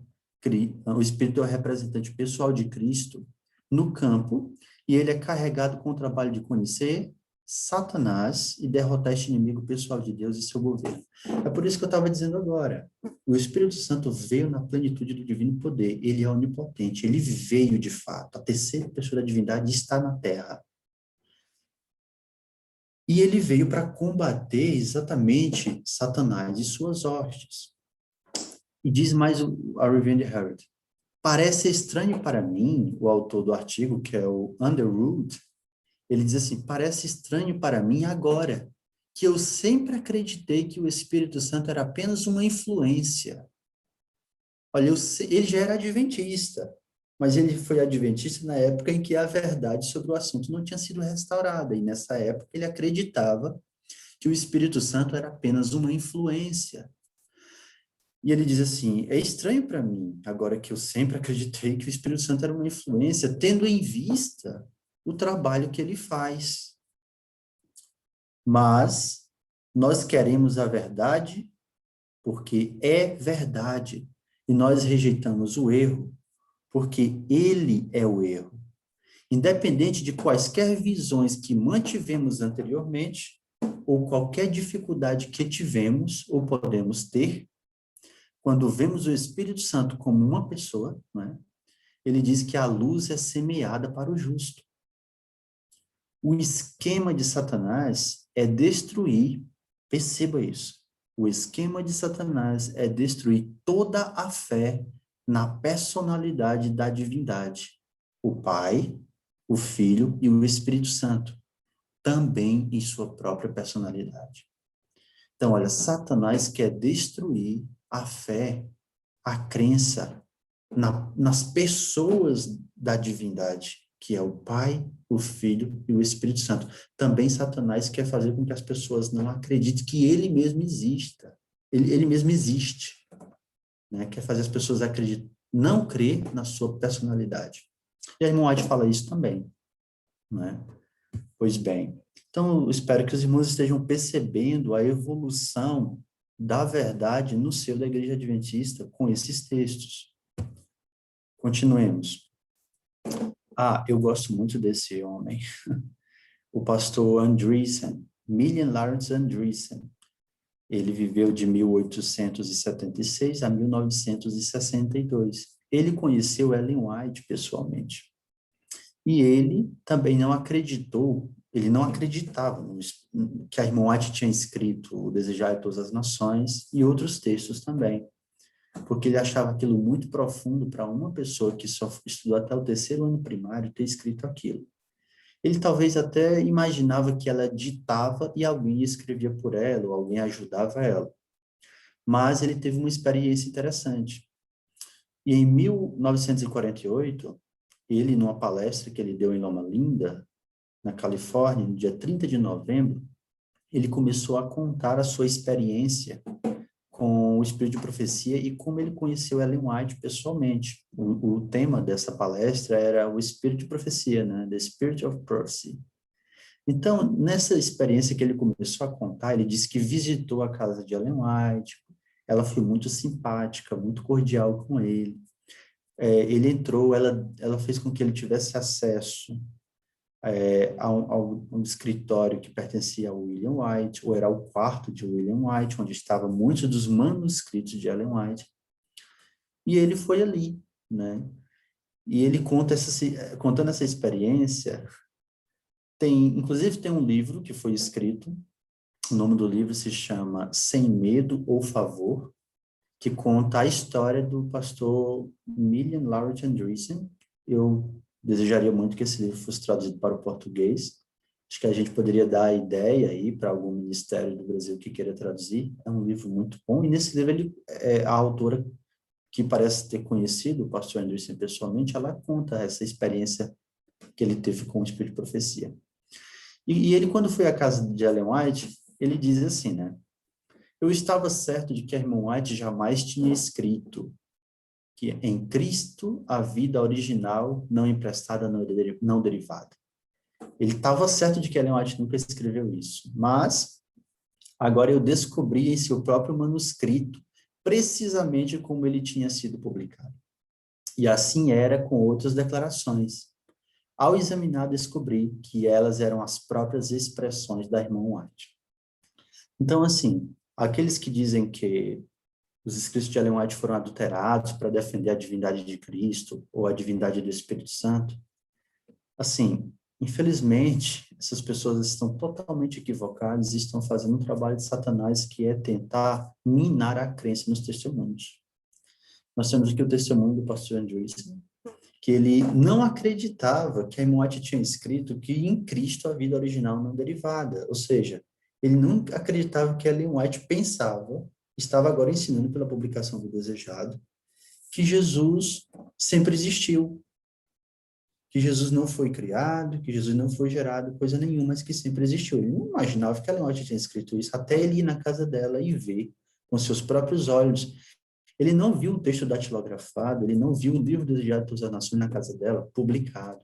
o Espírito é o representante pessoal de Cristo no campo, e ele é carregado com o trabalho de conhecer Satanás e derrotar este inimigo pessoal de Deus e seu governo. É por isso que eu estava dizendo agora. O Espírito Santo veio na plenitude do divino poder. Ele é onipotente. Ele veio de fato. A terceira pessoa da divindade está na Terra. E ele veio para combater exatamente Satanás e suas hostes. E diz mais a Review and Herald. Parece estranho para mim, o autor do artigo, que é o Underwood, ele diz assim, parece estranho para mim agora, que eu sempre acreditei que o Espírito Santo era apenas uma influência. Olha, ele já era adventista, mas ele foi adventista na época em que a verdade sobre o assunto não tinha sido restaurada, e nessa época ele acreditava que o Espírito Santo era apenas uma influência. E ele diz assim: é estranho para mim, agora que eu sempre acreditei que o Espírito Santo era uma influência, tendo em vista o trabalho que ele faz. Mas nós queremos a verdade porque é verdade, e nós rejeitamos o erro porque ele é o erro. Independente de quaisquer visões que mantivemos anteriormente, ou qualquer dificuldade que tivemos ou podemos ter, quando vemos o Espírito Santo como uma pessoa, né, ele diz que a luz é semeada para o justo. O esquema de Satanás é destruir, perceba isso, o esquema de Satanás é destruir toda a fé na personalidade da divindade, o Pai, o Filho e o Espírito Santo, também em sua própria personalidade. Então, olha, Satanás quer destruir a fé, a crença nas pessoas da divindade, que é o Pai, o Filho e o Espírito Santo. Também Satanás quer fazer com que as pessoas não acreditem que ele mesmo exista. Ele mesmo existe. Né? Quer fazer as pessoas acreditar, não crer na sua personalidade. E aí White fala isso também. Né? Pois bem, então eu espero que os irmãos estejam percebendo a evolução da verdade no seio da Igreja Adventista com esses textos. Continuemos. Eu gosto muito desse homem, o pastor Andreessen, William Lawrence Andreessen. Ele viveu de 1876 a 1962. Ele conheceu Ellen White pessoalmente. E ele também não acreditou, ele não acreditava que a irmã White tinha escrito O Desejar de Todas as Nações e outros textos também, porque ele achava aquilo muito profundo para uma pessoa que só estudou até o terceiro ano primário ter escrito aquilo. Ele talvez até imaginava que ela ditava e alguém escrevia por ela, ou alguém ajudava ela. Mas ele teve uma experiência interessante. E em 1948, ele, numa palestra que ele deu em Loma Linda, na Califórnia, no dia 30 de novembro, ele começou a contar a sua experiência com o Espírito de Profecia e como ele conheceu Ellen White pessoalmente. O tema dessa palestra era o Espírito de Profecia, né? The Spirit of Prophecy. Então, nessa experiência que ele começou a contar, ele disse que visitou a casa de Ellen White, ela foi muito simpática, muito cordial com ele. Ele entrou, ela fez com que ele tivesse acesso a um escritório que pertencia a William White, ou era o quarto de William White, onde estavam muitos dos manuscritos de Ellen White. E ele foi ali, né? E ele contando essa experiência, inclusive tem um livro que foi escrito, o nome do livro se chama Sem Medo ou Favor, que conta a história do pastor William Lawrence Andreessen. Eu desejaria muito que esse livro fosse traduzido para o português. Acho que a gente poderia dar a ideia aí para algum ministério do Brasil que queira traduzir. É um livro muito bom. E nesse livro, a autora, que parece ter conhecido o pastor Andreessen pessoalmente, ela conta essa experiência que ele teve com o Espírito de Profecia. E ele, quando foi à casa de Ellen White, ele diz assim, né? Eu estava certo de que a irmã White jamais tinha escrito que em Cristo a vida original não emprestada, não derivada. Ele estava certo de que Ellen White nunca escreveu isso, mas agora eu descobri em seu próprio manuscrito precisamente como ele tinha sido publicado. E assim era com outras declarações. Ao examinar, descobri que elas eram as próprias expressões da irmã White. Então, assim, aqueles que dizem que os escritos de Ellen White foram adulterados para defender a divindade de Cristo ou a divindade do Espírito Santo, assim, infelizmente, essas pessoas estão totalmente equivocadas e estão fazendo um trabalho de Satanás que é tentar minar a crença nos testemunhos. Nós temos aqui o testemunho do pastor Andreessen, que ele não acreditava que a Ellen White tinha escrito que em Cristo a vida original não derivada, ou seja, ele não acreditava que a Ellen White pensava, estava agora ensinando pela publicação do Desejado, que Jesus sempre existiu, que Jesus não foi criado, que Jesus não foi gerado, coisa nenhuma, mas que sempre existiu. Ele não imaginava que a Ellen White tinha escrito isso, até ele ir na casa dela e ver com seus próprios olhos. Ele não viu o texto datilografado, ele não viu o livro Desejado pelas Nações na casa dela, publicado.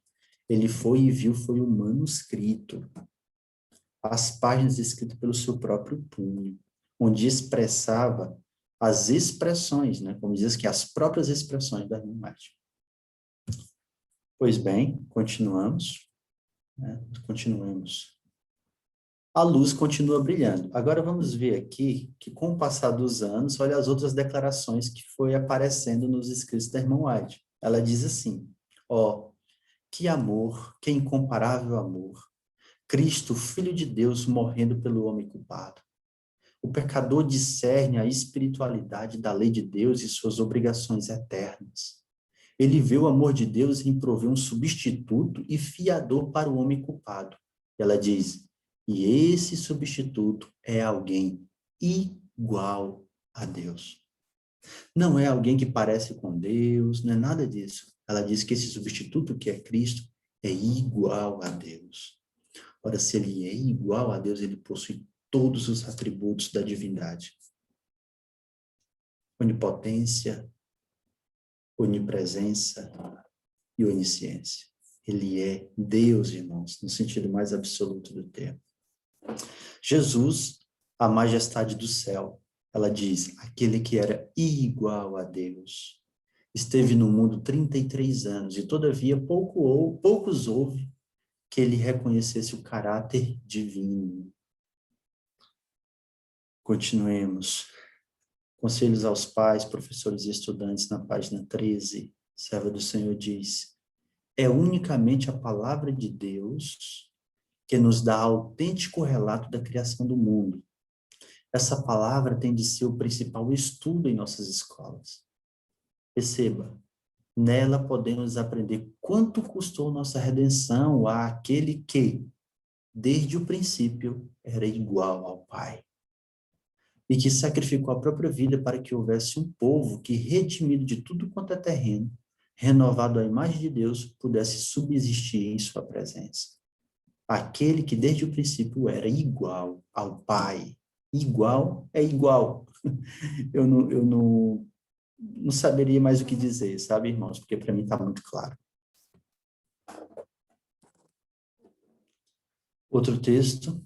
Ele foi e viu, foi o manuscrito, as páginas escritas pelo seu próprio punho, onde expressava as expressões, né? Como diz que as próprias expressões da Ellen White. Pois bem, continuamos, né? Continuemos. A luz continua brilhando. Agora vamos ver aqui que, com o passar dos anos, olha as outras declarações que foi aparecendo nos escritos da irmã White. Ela diz assim, ó, que amor, que incomparável amor. Cristo, Filho de Deus, morrendo pelo homem culpado. O pecador discerne a espiritualidade da lei de Deus e suas obrigações eternas. Ele vê o amor de Deus em prover um substituto e fiador para o homem culpado. Ela diz, e esse substituto é alguém igual a Deus. Não é alguém que parece com Deus, não é nada disso. Ela diz que esse substituto, que é Cristo, é igual a Deus. Ora, se ele é igual a Deus, ele possui todos os atributos da divindade. Onipotência, onipresença e onisciência. Ele é Deus, irmãos, no sentido mais absoluto do termo. Jesus, a majestade do céu, ela diz, aquele que era igual a Deus, esteve no mundo 33 anos e todavia poucos houve que ele reconhecesse o caráter divino. Continuemos. Conselhos aos pais, professores e estudantes, na página 13, serva do Senhor diz, é unicamente a palavra de Deus que nos dá autêntico relato da criação do mundo. Essa palavra tem de ser o principal estudo em nossas escolas. Perceba, nela podemos aprender quanto custou nossa redenção àquele que, desde o princípio, era igual ao Pai. E que sacrificou a própria vida para que houvesse um povo que, redimido de tudo quanto é terreno, renovado à imagem de Deus, pudesse subsistir em sua presença. Aquele que desde o princípio era igual ao Pai. Igual é igual. Eu não saberia mais o que dizer, sabe, irmãos? Porque para mim está muito claro. Outro texto,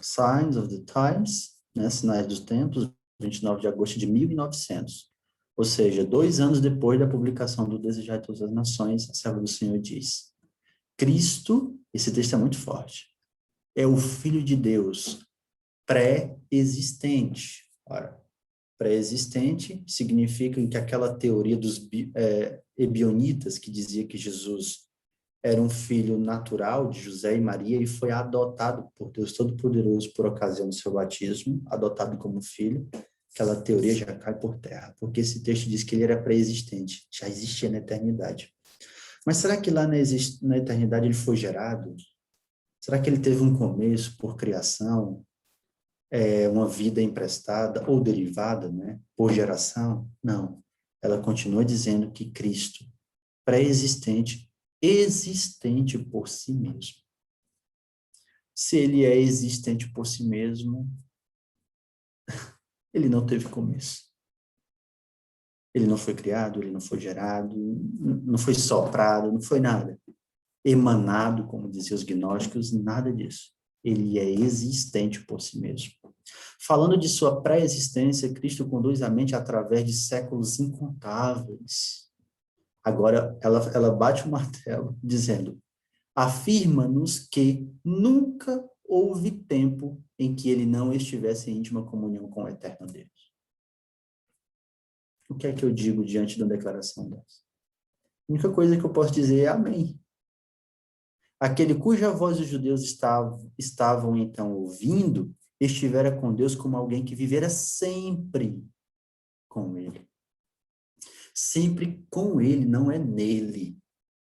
Signs of the Times, né, Sinais dos Tempos, 29 de agosto de 1900. Ou seja, 2 anos depois da publicação do Desejar de Todas as Nações, a serva do Senhor diz, Cristo, esse texto é muito forte, é o Filho de Deus, pré-existente. Ora, pré-existente significa que aquela teoria dos ebionitas, que dizia que Jesus era um filho natural de José e Maria e foi adotado por Deus Todo-Poderoso por ocasião do seu batismo, adotado como filho, aquela teoria já cai por terra, porque esse texto diz que ele era pré-existente, já existia na eternidade. Mas será que lá na eternidade ele foi gerado? Será que ele teve um começo por criação, uma vida emprestada ou derivada, né, por geração? Não. Ela continua dizendo que Cristo, pré-existente, existente por si mesmo. Se ele é existente por si mesmo, ele não teve começo. Ele não foi criado, ele não foi gerado, não foi soprado, não foi nada. Emanado, como diziam os gnósticos, nada disso. Ele é existente por si mesmo. Falando de sua pré-existência, Cristo conduz a mente através de séculos incontáveis. Agora, ela bate o martelo, dizendo, afirma-nos que nunca houve tempo em que ele não estivesse em íntima comunhão com o eterno Deus. O que é que eu digo diante de uma declaração dessa? A única coisa que eu posso dizer é amém. Aquele cuja voz os judeus estavam então ouvindo, estivera com Deus como alguém que vivera sempre com ele. Sempre com ele, não é nele.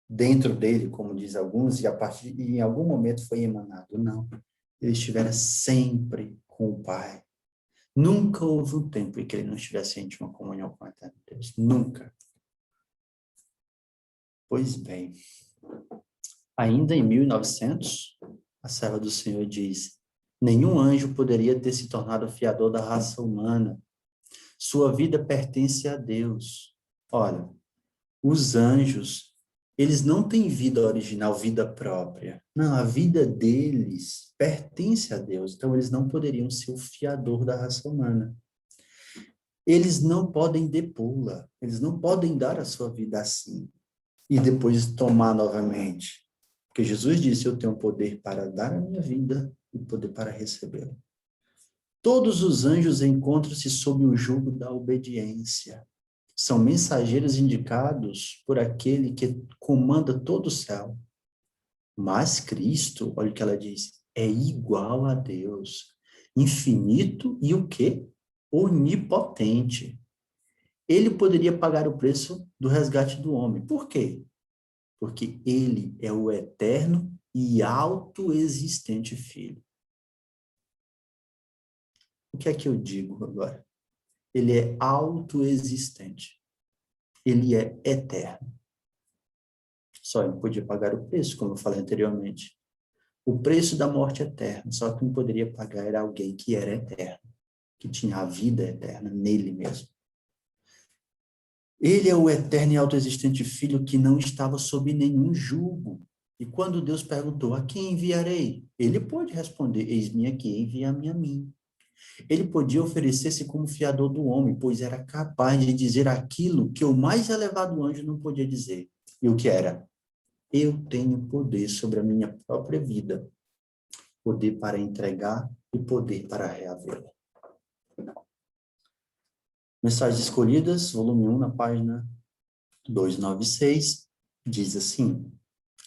Dentro dele, como diz alguns, e em algum momento foi emanado. Não. Ele estivera sempre com o Pai. Nunca houve um tempo em que ele não estivesse em íntima comunhão com o Eterno Deus. Nunca. Pois bem, ainda em 1900, a serva do Senhor diz: nenhum anjo poderia ter se tornado fiador da raça humana. Sua vida pertence a Deus. Olha, os anjos, eles não têm vida original, vida própria. Não, a vida deles pertence a Deus. Então, eles não poderiam ser o fiador da raça humana. Eles não podem depô-la. Eles não podem dar a sua vida assim e depois tomar novamente. Porque Jesus disse: eu tenho poder para dar a minha vida e poder para recebê-la. Todos os anjos encontram-se sob o jugo da obediência. São mensageiros indicados por aquele que comanda todo o céu. Mas Cristo, olha o que ela diz, é igual a Deus, infinito e o quê? Onipotente. Ele poderia pagar o preço do resgate do homem. Por quê? Porque ele é o eterno e autoexistente Filho. O que é que eu digo agora? Ele é autoexistente. Ele é eterno. Só ele podia pagar o preço, como eu falei anteriormente. O preço da morte eterna. Só quem poderia pagar era alguém que era eterno, que tinha a vida eterna nele mesmo. Ele é o eterno e autoexistente Filho que não estava sob nenhum jugo. E quando Deus perguntou: a quem enviarei? Ele pôde responder: eis-me aqui, envia-me a mim. Ele podia oferecer-se como fiador do homem, pois era capaz de dizer aquilo que o mais elevado anjo não podia dizer. E o que era? Eu tenho poder sobre a minha própria vida, poder para entregar e poder para reavê-la. Mensagens Escolhidas, volume 1, na página 296, diz assim: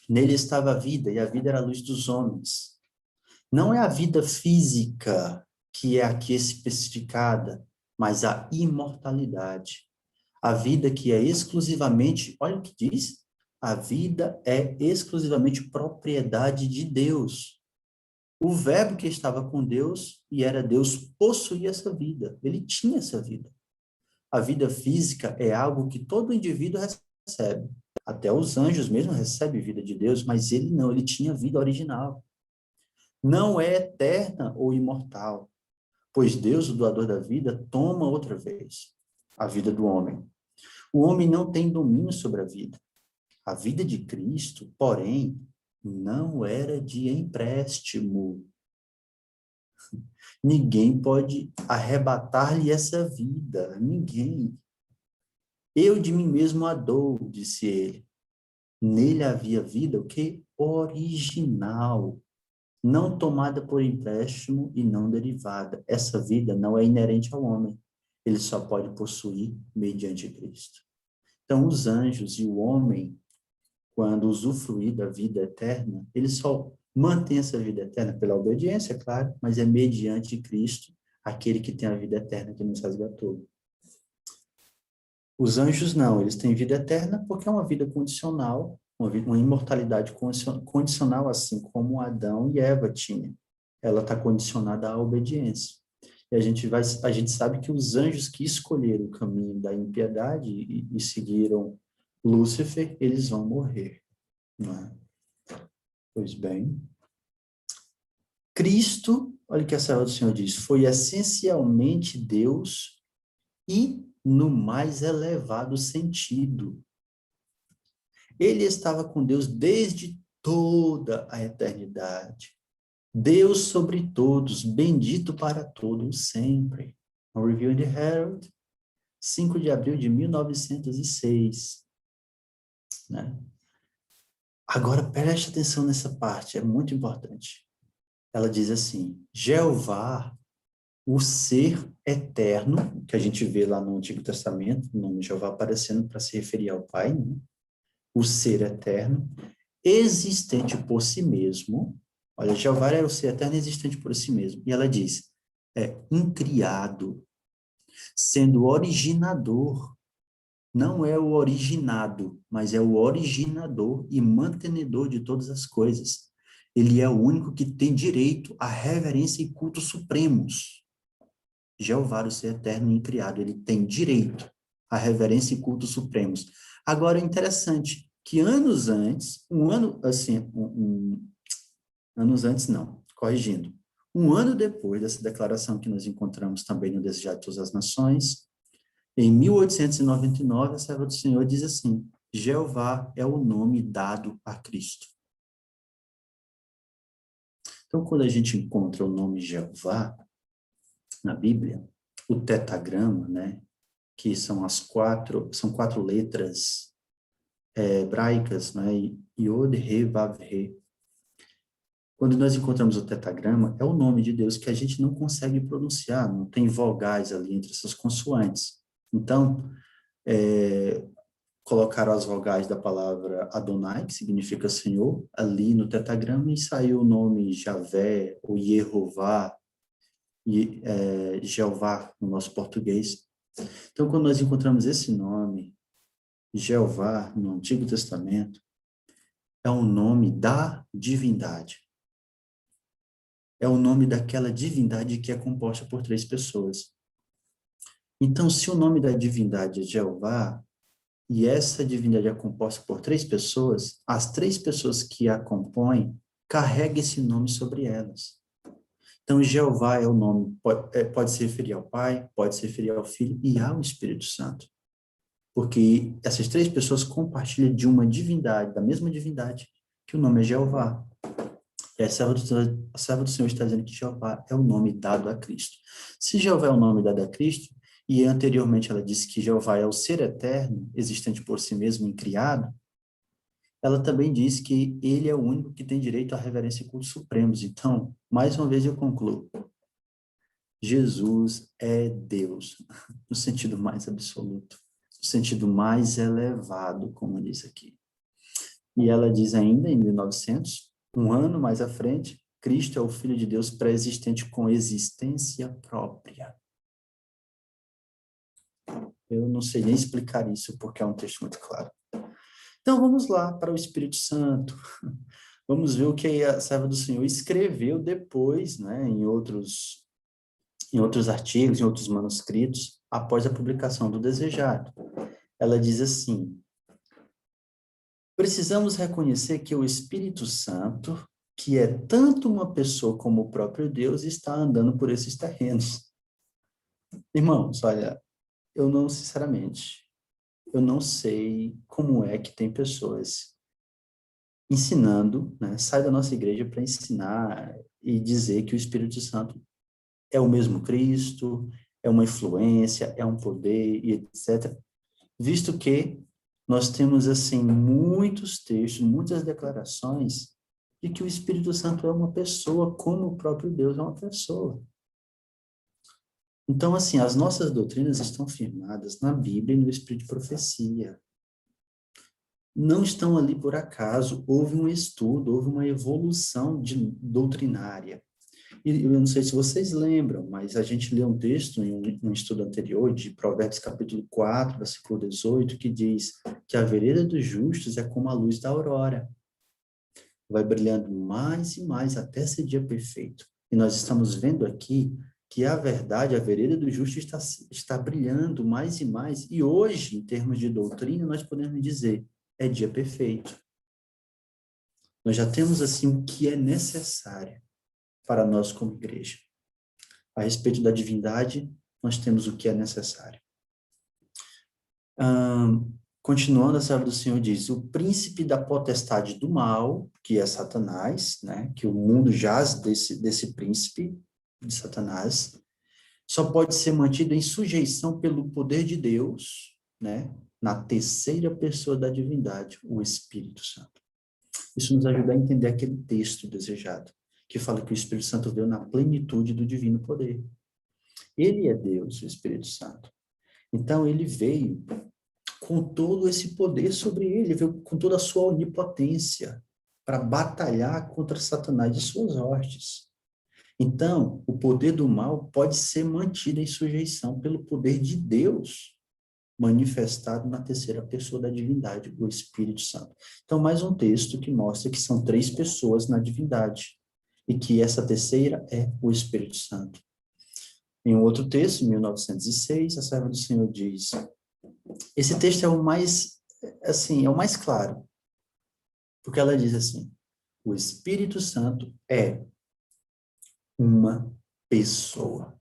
nele estava a vida, e a vida era a luz dos homens. Não é a vida física que é aqui especificada, mas a imortalidade. A vida que é exclusivamente, olha o que diz, a vida é exclusivamente propriedade de Deus. O verbo que estava com Deus e era Deus possuía essa vida, ele tinha essa vida. A vida física é algo que todo indivíduo recebe. Até os anjos mesmo recebem vida de Deus, mas ele não, ele tinha vida original. Não é eterna ou imortal, pois Deus, o doador da vida, toma outra vez a vida do homem. O homem não tem domínio sobre a vida. A vida de Cristo, porém, não era de empréstimo. Ninguém pode arrebatar-lhe essa vida. Ninguém. Eu de mim mesmo a dou, disse ele. Nele havia vida, o quê? Original. Não tomada por empréstimo e não derivada. Essa vida não é inerente ao homem. Ele só pode possuir mediante Cristo. Então, os anjos e o homem, quando usufruir da vida eterna, eles só mantêm essa vida eterna pela obediência, claro, mas é mediante Cristo, aquele que tem a vida eterna que nos resgatou. Os anjos não, eles têm vida eterna porque é uma vida condicional, uma imortalidade condicional, assim como Adão e Eva tinham. Ela está condicionada à obediência. E a gente sabe que os anjos que escolheram o caminho da impiedade e seguiram Lúcifer, eles vão morrer, não é? Pois bem, Cristo, olha o que a serva do Senhor diz, foi essencialmente Deus e no mais elevado sentido. Ele estava com Deus desde toda a eternidade. Deus sobre todos, bendito para todos sempre. No Review in the Herald, 5 de abril de 1906. Né? Agora, preste atenção nessa parte, é muito importante. Ela diz assim, Jeová, o ser eterno, que a gente vê lá no Antigo Testamento, o nome Jeová aparecendo para se referir ao Pai, né? O ser eterno, existente por si mesmo. Olha, Jeová é o ser eterno existente por si mesmo. E ela diz, é incriado, sendo originador, não é o originado, mas é o originador e mantenedor de todas as coisas. Ele é o único que tem direito à reverência e culto supremos. Jeová, o ser eterno e incriado, ele tem direito à reverência e culto supremos. Agora, é interessante que anos antes, anos antes não, corrigindo, um ano depois dessa declaração que nós encontramos também no Desejado de Todas as Nações, em 1899, a serva do Senhor diz assim: Jeová é o nome dado a Cristo. Então, quando a gente encontra o nome Jeová na Bíblia, o tetagrama, né, que são são quatro letras hebraicas, né, Yod, He, Vav, He. Quando nós encontramos o tetagrama, é o nome de Deus que a gente não consegue pronunciar, não tem vogais ali entre essas consoantes. Então, colocaram as vogais da palavra Adonai, que significa Senhor, ali no tetagrama, e saiu o nome Javé, ou Yehová, Jeová, no nosso português. Então, quando nós encontramos esse nome, Jeová, no Antigo Testamento, é o nome da divindade. É o nome daquela divindade que é composta por três pessoas. Então, se o nome da divindade é Jeová, e essa divindade é composta por três pessoas, as três pessoas que a compõem carregam esse nome sobre elas. Então, Jeová é o nome, pode se referir ao Pai, pode se referir ao Filho e ao Espírito Santo. Porque essas três pessoas compartilham de uma divindade, da mesma divindade, que o nome é Jeová. E a serva do Senhor está dizendo que Jeová é o nome dado a Cristo. Se Jeová é o nome dado a Cristo, e anteriormente ela disse que Jeová é o ser eterno, existente por si mesmo, incriado, ela também diz que ele é o único que tem direito à reverência e culto supremos. Então, mais uma vez eu concluo. Jesus é Deus, no sentido mais absoluto, no sentido mais elevado, como diz aqui. E ela diz ainda, em 1900, um ano mais à frente, Cristo é o Filho de Deus pré-existente com existência própria. Eu não sei nem explicar isso, porque é um texto muito claro. Então, vamos lá para o Espírito Santo. Vamos ver o que a serva do Senhor escreveu depois, né, em outros artigos, em outros manuscritos, após a publicação do Desejado. Ela diz assim: precisamos reconhecer que o Espírito Santo, que é tanto uma pessoa como o próprio Deus, está andando por esses terrenos. Irmãos, olha, sinceramente, eu não sei como é que tem pessoas ensinando, né, sai da nossa igreja para ensinar e dizer que o Espírito Santo é o mesmo Cristo, é uma influência, é um poder e etc. Visto que nós temos, assim, muitos textos, muitas declarações de que o Espírito Santo é uma pessoa, como o próprio Deus é uma pessoa. Então, assim, as nossas doutrinas estão firmadas na Bíblia e no Espírito de profecia. Não estão ali por acaso, houve um estudo, houve uma evolução doutrinária. E eu não sei se vocês lembram, mas a gente leu um texto em um estudo anterior, de Provérbios capítulo 4, versículo 18, que diz que a vereda dos justos é como a luz da aurora. Vai brilhando mais e mais até ser dia perfeito. E nós estamos vendo aqui que a verdade, a vereda do justo está brilhando mais e mais. E hoje, em termos de doutrina, nós podemos dizer, é dia perfeito. Nós já temos, assim, o que é necessário para nós como igreja. A respeito da divindade, nós temos o que é necessário. Continuando, a serva do Senhor diz, o príncipe da potestade do mal, que é Satanás, né, que o mundo jaz desse príncipe de Satanás, só pode ser mantido em sujeição pelo poder de Deus, né, na terceira pessoa da divindade, o Espírito Santo. Isso nos ajuda a entender aquele texto desejado, que fala que o Espírito Santo veio na plenitude do divino poder. Ele é Deus, o Espírito Santo. Então, ele veio com todo esse poder sobre ele, veio com toda a sua onipotência para batalhar contra Satanás e suas hostes. Então, o poder do mal pode ser mantido em sujeição pelo poder de Deus, manifestado na terceira pessoa da divindade, o Espírito Santo. Então, mais um texto que mostra que são três pessoas na divindade, e que essa terceira é o Espírito Santo. Em um outro texto, em 1906, a serva do Senhor diz, esse texto é o mais, assim, é o mais claro, porque ela diz assim, o Espírito Santo é uma pessoa,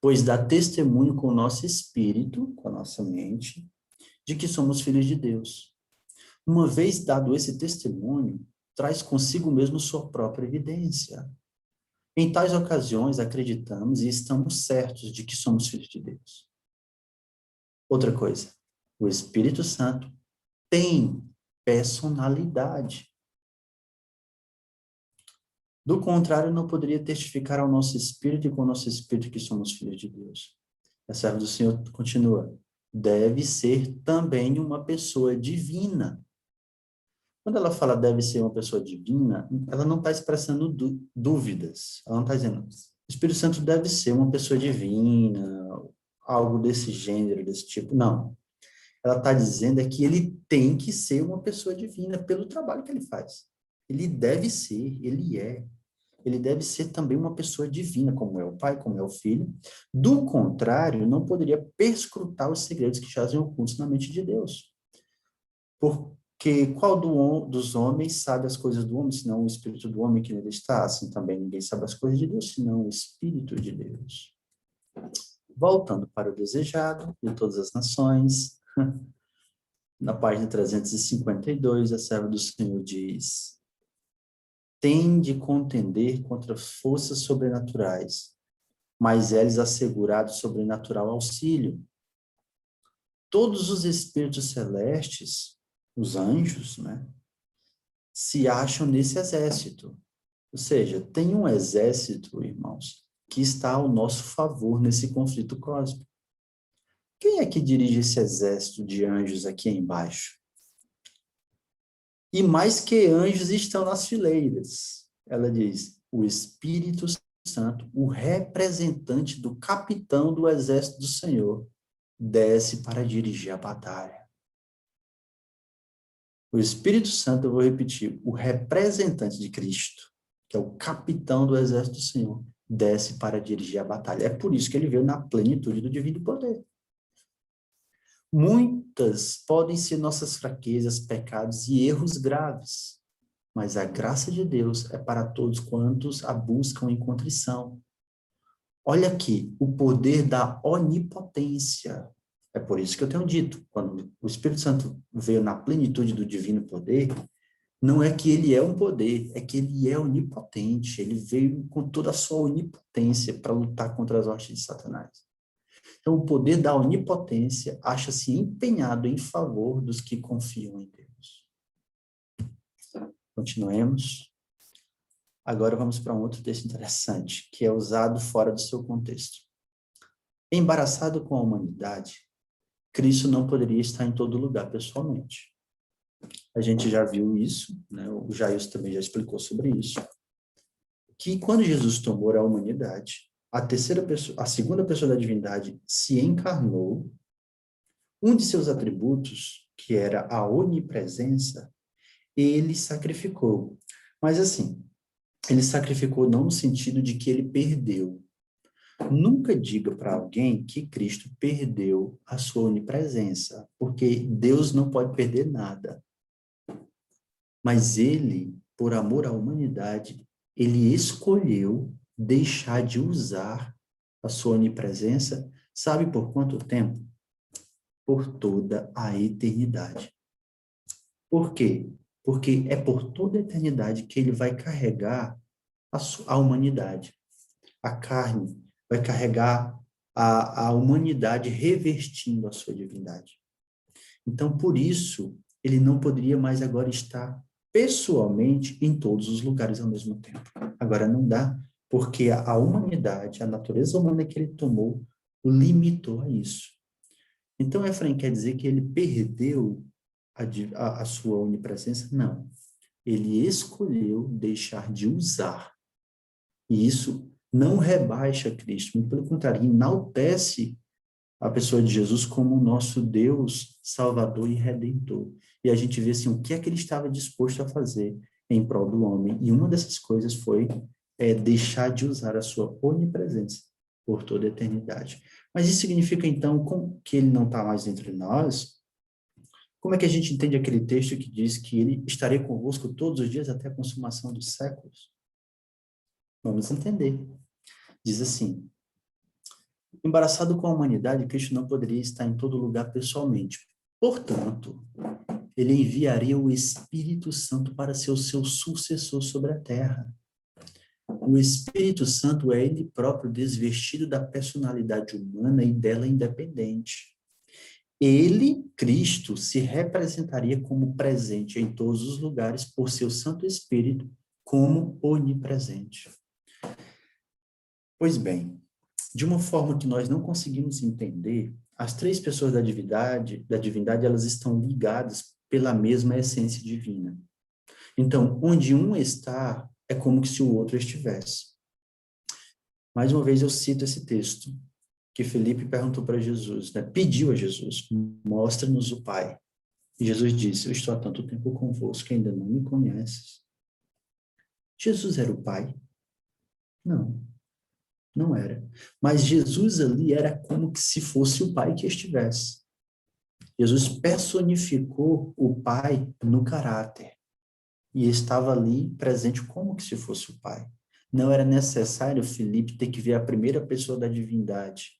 pois dá testemunho com o nosso espírito, com a nossa mente, de que somos filhos de Deus. Uma vez dado esse testemunho, traz consigo mesmo sua própria evidência. Em tais ocasiões, acreditamos e estamos certos de que somos filhos de Deus. Outra coisa, o Espírito Santo tem personalidade. Do contrário, não poderia testificar ao nosso espírito e com o nosso espírito que somos filhos de Deus. A serva do Senhor continua, deve ser também uma pessoa divina. Quando ela fala deve ser uma pessoa divina, ela não está expressando dúvidas. Ela não está dizendo, o Espírito Santo deve ser uma pessoa divina, algo desse gênero, desse tipo. Não. Ela está dizendo é que ele tem que ser uma pessoa divina pelo trabalho que ele faz. Ele deve ser, ele é. Ele deve ser também uma pessoa divina, como é o Pai, como é o Filho. Do contrário, não poderia perscrutar os segredos que jazem ocultos na mente de Deus. Porque qual dos homens sabe as coisas do homem, senão o Espírito do homem que nele está? Assim também ninguém sabe as coisas de Deus, senão o Espírito de Deus. Voltando para o desejado de todas as nações, na página 352, a serva do Senhor diz, tem de contender contra forças sobrenaturais, mas é-lhes assegurado sobrenatural auxílio. Todos os espíritos celestes, os anjos, né, se acham nesse exército. Ou seja, tem um exército, irmãos, que está ao nosso favor nesse conflito cósmico. Quem é que dirige esse exército de anjos aqui embaixo? E mais que anjos estão nas fileiras. Ela diz, o Espírito Santo, o representante do capitão do exército do Senhor, desce para dirigir a batalha. O Espírito Santo, eu vou repetir, o representante de Cristo, que é o capitão do exército do Senhor, desce para dirigir a batalha. É por isso que ele veio na plenitude do divino poder. Muitas podem ser nossas fraquezas, pecados e erros graves, mas a graça de Deus é para todos quantos a buscam em contrição. Olha aqui, o poder da onipotência. É por isso que eu tenho dito, quando o Espírito Santo veio na plenitude do divino poder, não é que ele é um poder, é que ele é onipotente, ele veio com toda a sua onipotência para lutar contra as hostes de Satanás. Então, o poder da onipotência acha-se empenhado em favor dos que confiam em Deus. Continuemos. Agora vamos para um outro texto interessante, que é usado fora do seu contexto. Embaraçado com a humanidade, Cristo não poderia estar em todo lugar pessoalmente. A gente já viu isso, né? O Jair também já explicou sobre isso, que quando Jesus tomou a humanidade, a segunda pessoa da divindade se encarnou, um de seus atributos, que era a onipresença, ele sacrificou. Mas assim, ele sacrificou não no sentido de que ele perdeu. Nunca diga para alguém que Cristo perdeu a sua onipresença, porque Deus não pode perder nada. Mas ele, por amor à humanidade, ele escolheu deixar de usar a sua onipresença, sabe por quanto tempo? Por toda a eternidade. Por quê? Porque é por toda a eternidade que ele vai carregar a humanidade. A carne vai carregar a humanidade revestindo a sua divindade. Então, por isso, ele não poderia mais agora estar pessoalmente em todos os lugares ao mesmo tempo. Agora não dá, porque a humanidade, a natureza humana que ele tomou, o limitou a isso. Então, Efraim quer dizer que ele perdeu a sua onipresença? Não. Ele escolheu deixar de usar. E isso não rebaixa Cristo, muito pelo contrário, enaltece a pessoa de Jesus como o nosso Deus, Salvador e Redentor. E a gente vê assim, o que é que ele estava disposto a fazer em prol do homem. E uma dessas coisas foi deixar de usar a sua onipresença por toda a eternidade. Mas isso significa, então, que ele não está mais entre nós? Como é que a gente entende aquele texto que diz que ele estaria convosco todos os dias até a consumação dos séculos? Vamos entender. Diz assim: embaraçado com a humanidade, Cristo não poderia estar em todo lugar pessoalmente. Portanto, ele enviaria o Espírito Santo para ser o seu sucessor sobre a terra. O Espírito Santo é ele próprio desvestido da personalidade humana e dela independente. Ele, Cristo, se representaria como presente em todos os lugares por seu Santo Espírito como onipresente. Pois bem, de uma forma que nós não conseguimos entender, as três pessoas da divindade, elas estão ligadas pela mesma essência divina. Então, onde um está, é como se o outro estivesse. Mais uma vez eu cito esse texto, que Felipe perguntou para Jesus, né? Pediu a Jesus, mostra-nos o Pai. E Jesus disse, eu estou há tanto tempo convosco que ainda não me conheces. Jesus era o Pai? Não, não era. Mas Jesus ali era como que se fosse o Pai que estivesse. Jesus personificou o Pai no caráter. E estava ali presente como que se fosse o Pai. Não era necessário Felipe ter que ver a primeira pessoa da divindade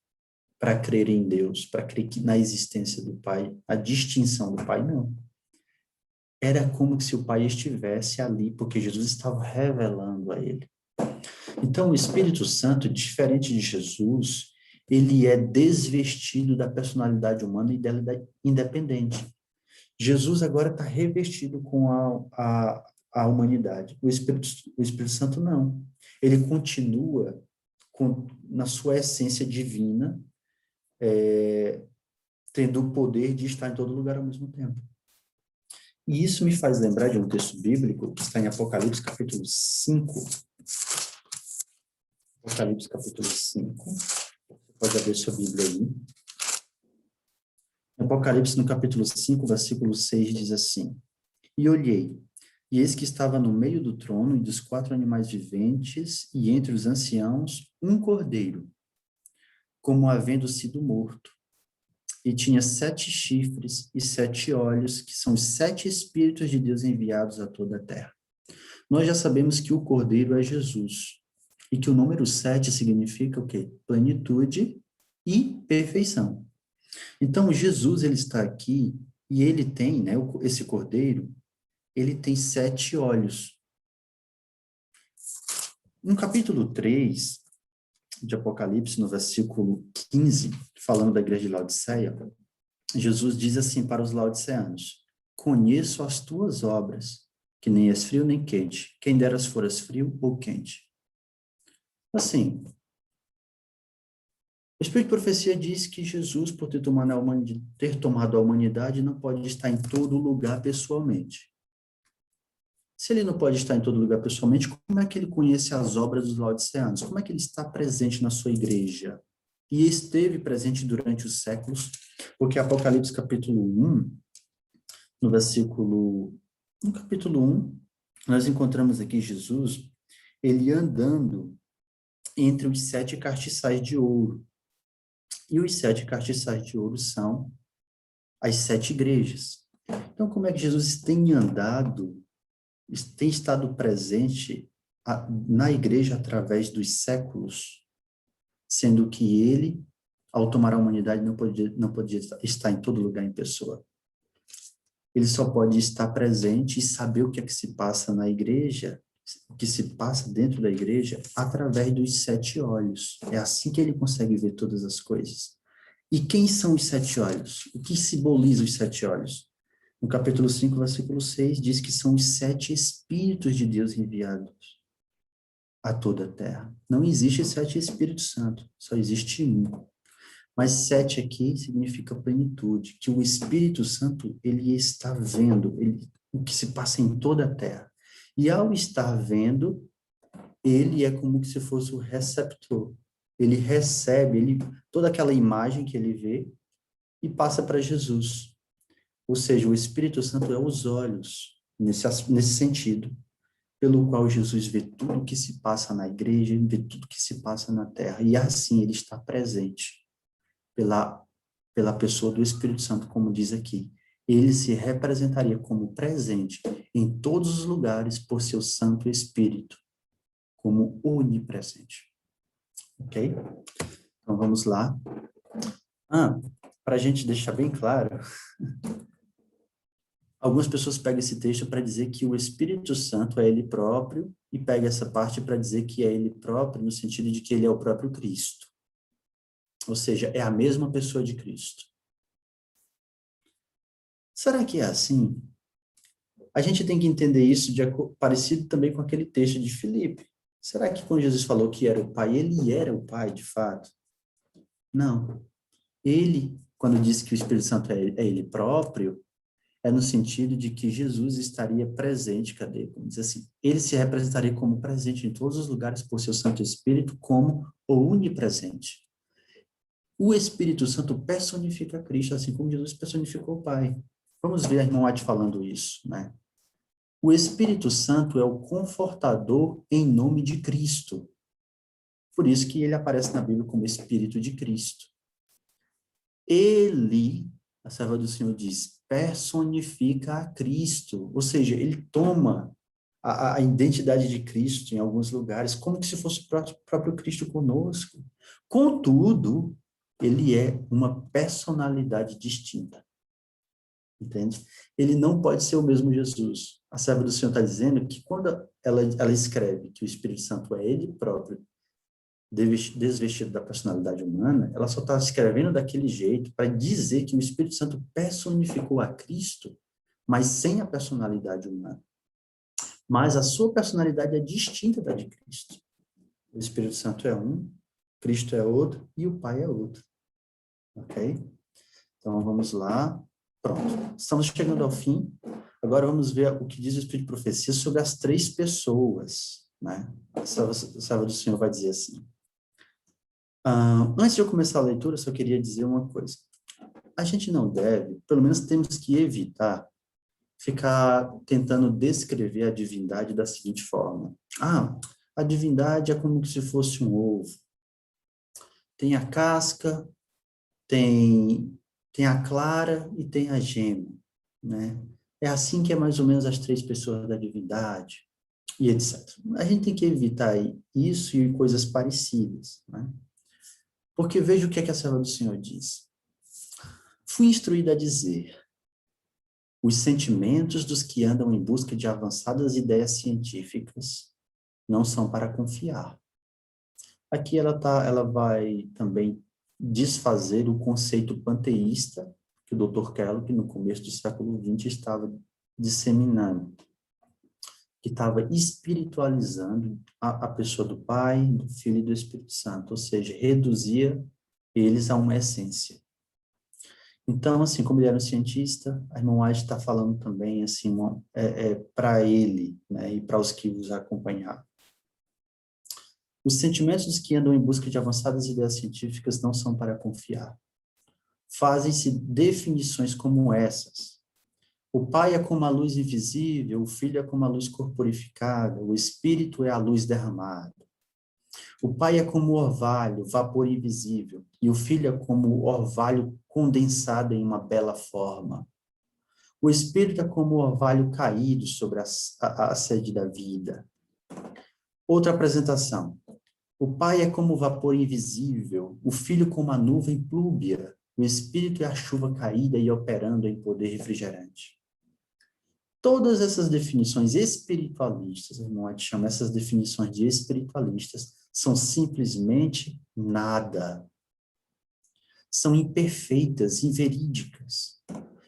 para crer em Deus, para crer na existência do Pai, a distinção do Pai, não. Era como se o Pai estivesse ali, porque Jesus estava revelando a ele. Então, o Espírito Santo, diferente de Jesus, ele é desvestido da personalidade humana e dela independente. Jesus agora está revestido com a humanidade. O Espírito Santo não. Ele continua na sua essência divina, tendo o poder de estar em todo lugar ao mesmo tempo. E isso me faz lembrar de um texto bíblico que está em Apocalipse, capítulo 5. Apocalipse, capítulo 5. Você pode abrir sua Bíblia aí. Apocalipse, no capítulo 5, versículo 6, diz assim: E olhei, e eis que estava no meio do trono e dos 4 animais viventes, e entre os anciãos, um cordeiro, como havendo sido morto. E tinha 7 chifres e 7 olhos, que são os 7 Espíritos de Deus enviados a toda a terra. Nós já sabemos que o cordeiro é Jesus, e que o número 7 significa o quê? Plenitude e perfeição. Então, Jesus, ele está aqui, e ele tem, né, esse cordeiro, ele tem 7 olhos. No capítulo 3 de Apocalipse, no versículo 15, falando da igreja de Laodiceia, Jesus diz assim para os laodiceanos: conheço as tuas obras, que nem és frio nem quente, quem deras foras frio ou quente. Assim, o Espírito de Profecia diz que Jesus, por ter tomado a humanidade, não pode estar em todo lugar pessoalmente. Se ele não pode estar em todo lugar pessoalmente, como é que ele conhece as obras dos laodiceanos? Como é que ele está presente na sua igreja? E esteve presente durante os séculos, porque Apocalipse capítulo 1, no capítulo 1, nós encontramos aqui Jesus, ele andando entre os 7 castiçais de ouro. E os 7 castiçais de ouro são as 7 igrejas. Então, como é que Jesus tem andado, tem estado presente na igreja através dos séculos, sendo que ele, ao tomar a humanidade, não podia estar em todo lugar em pessoa. Ele só pode estar presente e saber o que é que se passa na igreja, o que se passa dentro da igreja, através dos 7 olhos. É assim que ele consegue ver todas as coisas. E quem são os 7 olhos? O que simboliza os 7 olhos? No capítulo 5, versículo 6, diz que são os 7 Espíritos de Deus enviados a toda a terra. Não existe 7 Espíritos Santos, só existe um. Mas 7 aqui significa plenitude, que o Espírito Santo, ele está vendo o que se passa em toda a terra. E ao estar vendo, ele é como se fosse o receptor. ele recebe toda aquela imagem que ele vê e passa para Jesus. Ou seja, o Espírito Santo é os olhos, nesse sentido, pelo qual Jesus vê tudo o que se passa na igreja, vê tudo o que se passa na terra, e assim ele está presente pela pessoa do Espírito Santo, como diz aqui. Ele se representaria como presente em todos os lugares por seu Santo Espírito, como onipresente. Ok? Então vamos lá. Para a gente deixar bem claro, algumas pessoas pegam esse texto para dizer que o Espírito Santo é ele próprio e pega essa parte para dizer que é ele próprio no sentido de que ele é o próprio Cristo. Ou seja, é a mesma pessoa de Cristo. Será que é assim? A gente tem que entender isso parecido também com aquele texto de Filipe. Será que quando Jesus falou que era o Pai, ele era o Pai de fato? Não. Ele, quando disse que o Espírito Santo é ele próprio, é no sentido de que Jesus estaria presente, cadê? Como diz assim, ele se representaria como presente em todos os lugares por seu Santo Espírito, como o onipresente. O Espírito Santo personifica Cristo, assim como Jesus personificou o Pai. Vamos ver a irmã White falando isso, né? O Espírito Santo é o confortador em nome de Cristo. Por isso que ele aparece na Bíblia como Espírito de Cristo. Ele, a serva do Senhor diz, personifica a Cristo. Ou seja, ele toma a identidade de Cristo em alguns lugares, como se fosse o próprio Cristo conosco. Contudo, ele é uma personalidade distinta. Entende? Ele não pode ser o mesmo Jesus. A serva do Senhor está dizendo que quando ela escreve que o Espírito Santo é ele próprio, desvestido da personalidade humana, ela só está escrevendo daquele jeito para dizer que o Espírito Santo personificou a Cristo, mas sem a personalidade humana. Mas a sua personalidade é distinta da de Cristo. O Espírito Santo é um, Cristo é outro e o Pai é outro. Ok? Então, vamos lá. Pronto. Estamos chegando ao fim. Agora vamos ver o que diz o Espírito de Profecia sobre as três pessoas, né? A serva do Senhor vai dizer assim. Antes de eu começar a leitura, eu só queria dizer uma coisa. A gente não deve, pelo menos temos que evitar, ficar tentando descrever a divindade da seguinte forma. A divindade é como se fosse um ovo. Tem a casca, tem a clara e tem a gema, né? É assim que é mais ou menos as três pessoas da divindade, e etc. A gente tem que evitar isso e coisas parecidas, né? Porque veja o que é que a serva do Senhor diz. Fui instruída a dizer, os sentimentos dos que andam em busca de avançadas ideias científicas não são para confiar. Aqui ela vai também desfazer o conceito panteísta que o Dr. Kellogg, no começo do século XX, estava disseminando, que estava espiritualizando a pessoa do Pai, do Filho e do Espírito Santo, ou seja, reduzia eles a uma essência. Então, assim, como ele era um cientista, a irmã White está falando também, assim, para ele, né, e para os que os acompanharam. Os sentimentos que andam em busca de avançadas ideias científicas não são para confiar. Fazem-se definições como essas. O Pai é como a luz invisível, o Filho é como a luz corporificada, o Espírito é a luz derramada. O Pai é como o orvalho, vapor invisível, e o Filho é como o orvalho condensado em uma bela forma. O Espírito é como o orvalho caído sobre a sede da vida. Outra apresentação. O Pai é como o vapor invisível, o Filho como a nuvem plúmbea, o Espírito é a chuva caída e operando em poder refrigerante. Todas essas definições espiritualistas, irmão, a gente chama essas definições de espiritualistas, são simplesmente nada. São imperfeitas, inverídicas.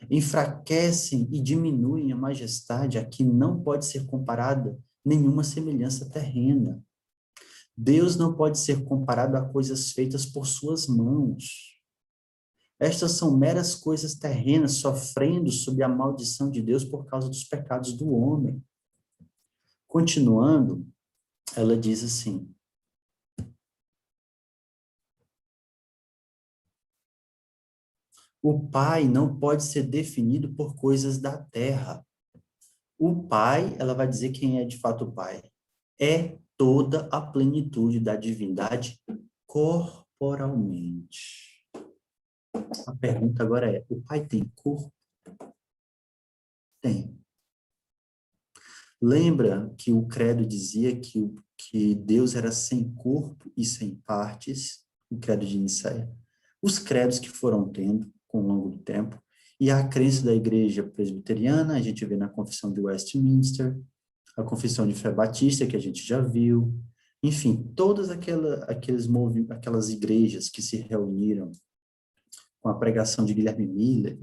Enfraquecem e diminuem a majestade a que não pode ser comparada nenhuma semelhança terrena. Deus não pode ser comparado a coisas feitas por suas mãos. Estas são meras coisas terrenas sofrendo sob a maldição de Deus por causa dos pecados do homem. Continuando, ela diz assim, O Pai não pode ser definido por coisas da terra. O Pai, ela vai dizer quem é de fato o Pai. É toda a plenitude da divindade corporalmente. A pergunta agora é: o Pai tem corpo? Tem. Lembra que o credo dizia que Deus era sem corpo e sem partes? O credo de Nicéia. Os credos que foram tendo com o longo do tempo, e a crença da igreja presbiteriana, a gente vê na Confissão de Westminster, a Confissão de Fé Batista, que a gente já viu, enfim, todas aquelas igrejas que se reuniram com a pregação de Guilherme Miller,